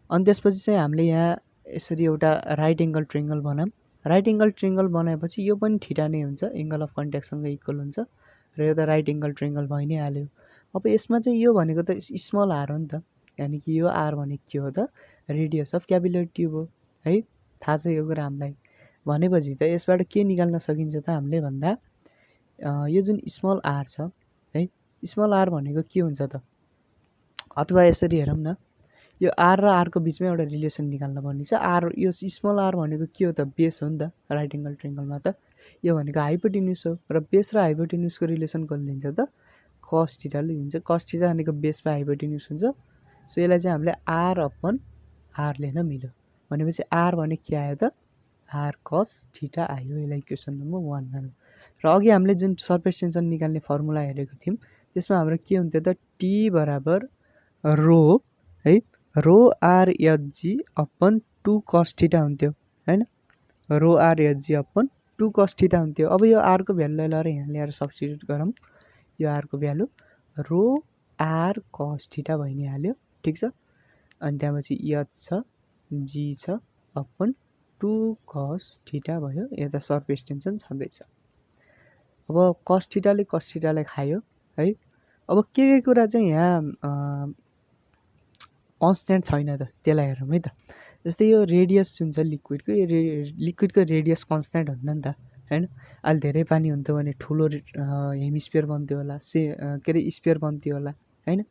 Speaker 1: अनि त्यसपछि चाहिँ हामीले यहाँ यसरी एउटा राइट एङ्गल ट्रिङ्गल बनाऊँ। राइट एङ्गल ट्रिङ्गल बनाएपछि यो पनि थीटा नै हुन्छ, एङ्गल अफ कन्ट्याक्टसँग इक्वल हुन्छ, र यो त राइट एङ्गल ट्रिङ्गल भइ नै हाल्यो। अब यसमा चाहिँ यो भनेको त स्मल आर हो नि त, यानि कि यो आर भनेको के हो त रेडियस अफ क्यापिलरी ट्युब हो है, थाहा छ यो कुरा हामीलाई। भनेपछि त यसबाट के निकाल्न सकिन्छ त हामीले भन्दा यो जुन स्मल आर छ है, स्मल आर भनेको के हुन्छ त, अथवा यसरी हेरौँ न, यो आर र आरको बिचमा एउटा रिलेसन निकाल्न पर्ने छ। आर यो स्मल आर भनेको के हो त बेस हो नि त राइट एङ्गल ट्रिङ्गलमा, त यो भनेको हाइपोटेन्युस हो, र बेस र हाइपोटेन्युसको रिलेसन कसले दिन्छ त कस थीटाले दिन्छ। कस थीटा भनेको बेसमा हाइपोटेन्युस हुन्छ, सो यसलाई चाहिँ हामीले आर अपन आर लेख्न मिल्यो। भनेपछि आर भने के आयो त आर कस थीटा आयो, यसलाई इक्वेसन नम्बर 1 मानौँ। र अघि हामीले जुन सर्फेस टेन्सन निकाल्ने फर्मुला हेरेको थियौँ त्यसमा हाम्रो के हुन्थ्यो त टी बराबर रो है, रो are Hg upon 2 cos theta हुन्थ्यो होइन, रो are Hg upon 2 cos theta हुन्थ्यो। अब यो आरको भ्यालुलाई लिएर यहाँ ल्याएर सब्स्टिट्युट गरौँ, यो आरको value rho r cos theta भइ नै हाल्यो, ठिक छ। अनि त्यहाँपछि एच छ जी छ अपन 2 कस थीटा भयो, यता सर्फेस टेन्सन छँदैछ। अब कस थीटाले कस थीटालाई खायो है। अब के कुरा चाहिँ यहाँ कन्सटेन्ट छैन त त्यसलाई हेरौँ है त। जस्तै यो रेडियस जुन छ लिक्विडको, यो लिक्विडको रेडियस कन्सटेन्ट हुन्न नि त होइन। अहिले धेरै पानी हुन्थ्यो भने ठुलो हेमिस्फियर बन्थ्यो होला, के अरे स्फियर बन्थ्यो होला होइन।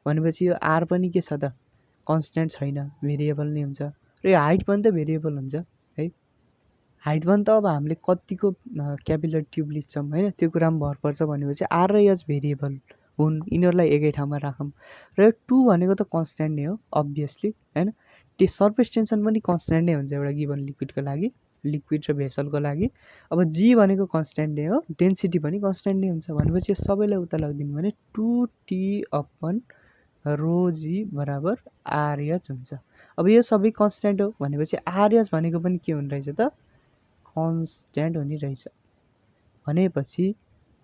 Speaker 1: भनेपछि यो आर पनि के छ त कन्सटेन्ट छैन, भेरिएबल नै हुन्छ। र यो हाइट पनि त भेरिएबल हुन्छ है। हाइट पनि त अब हामीले कतिको क्यापिलरी ट्युब लिच्छौँ होइन त्यो कुरामा भर पर्छ। भनेपछि आर र एच भेरिएबल हुन्, यिनीहरूलाई एकै ठाउँमा राखौँ। र यो 2 भनेको त कन्सटेन्ट नै हो अभियसली होइन। त्यो सर्फेस टेन्सन पनि कन्सटेन्ट नै हुन्छ एउटा गिभन लिक्विडको लागि, लिक्विड र भेसलको लागि। अब जी भनेको कन्सटेन्ट नै हो, डेन्सिटी पनि कन्सटेन्ट नै हुन्छ। भनेपछि यो सबैलाई उता लगिदिनु भने 2t अपन रो जी बराबर आरएच हुन्छ। अब यो सबै कन्सटेन्ट हो भनेपछि आरएच भनेको पनि के हुने रहेछ त कन्सटेन्ट हुने रहेछ। भनेपछि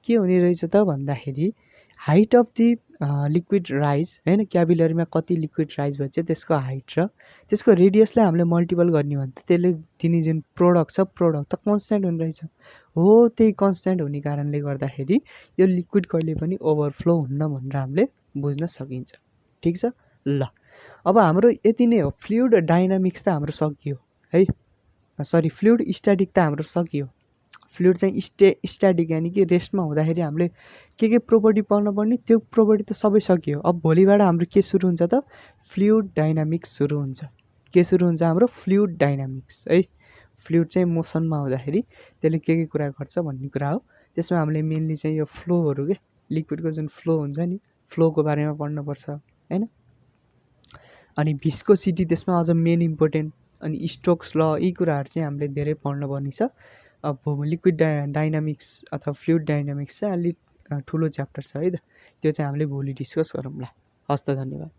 Speaker 1: के हुने रहेछ त भन्दाखेरि height of the liquid rise होइन, क्यापिलरीमा कति लिक्विड राइज भन्छ त्यसको हाइट र त्यसको रेडियसलाई हामीले मल्टिपल गर्ने हो भने त त्यसले दिने जुन प्रोडक्ट छ प्रोडक्ट त कन्सट्यान्ट हुने रहेछ। हो त्यही कन्सट्यान्ट हुने कारणले गर्दाखेरि यो लिक्विड कहिले पनि ओभरफ्लो हुन्न भनेर हामीले बुझ्न सकिन्छ। ठिक छ ल, अब हाम्रो यति नै हो। फ्लुइड डाइनामिक्स त हाम्रो सकियो है, सरी फ्लुइड स्ट्याटिक त हाम्रो सकियो। फ्लुइड चाहिँ स्ट्याटिक यानि कि रेस्टमा हुँदाखेरि हामीले के प्रोपर्टी पढ्न पर्ने त्यो प्रोपर्टी त सबै सकियो। अब भोलिबाट हाम्रो के सुरु हुन्छ त फ्लुइड डाइनामिक्स सुरु हुन्छ। के सुरु हुन्छ हाम्रो फ्लुइड डाइनामिक्स है। फ्लुइड चाहिँ मोसनमा हुँदाखेरि त्यसले के कुरा गर्छ भन्ने कुरा हो। त्यसमा हामीले मेनली चाहिँ यो फ्लोहरू के लिक्विडको जुन फ्लो हुन्छ नि फ्लोको बारेमा पढ्नुपर्छ होइन। अनि भिस्कोसिटी त्यसमा अझ मेन इम्पोर्टेन्ट, अनि स्टोक्स ल यी कुराहरू चाहिँ हामीले धेरै पढ्नुपर्ने छ। अब लिक्विड डाइनामिक्स अथवा फ्लुइड डाइनामिक्स चाहिँ अलिक ठुलो च्याप्टर छ है त, त्यो चाहिँ हामीले भोलि डिस्कस गरौँला। हस् त, धन्यवाद।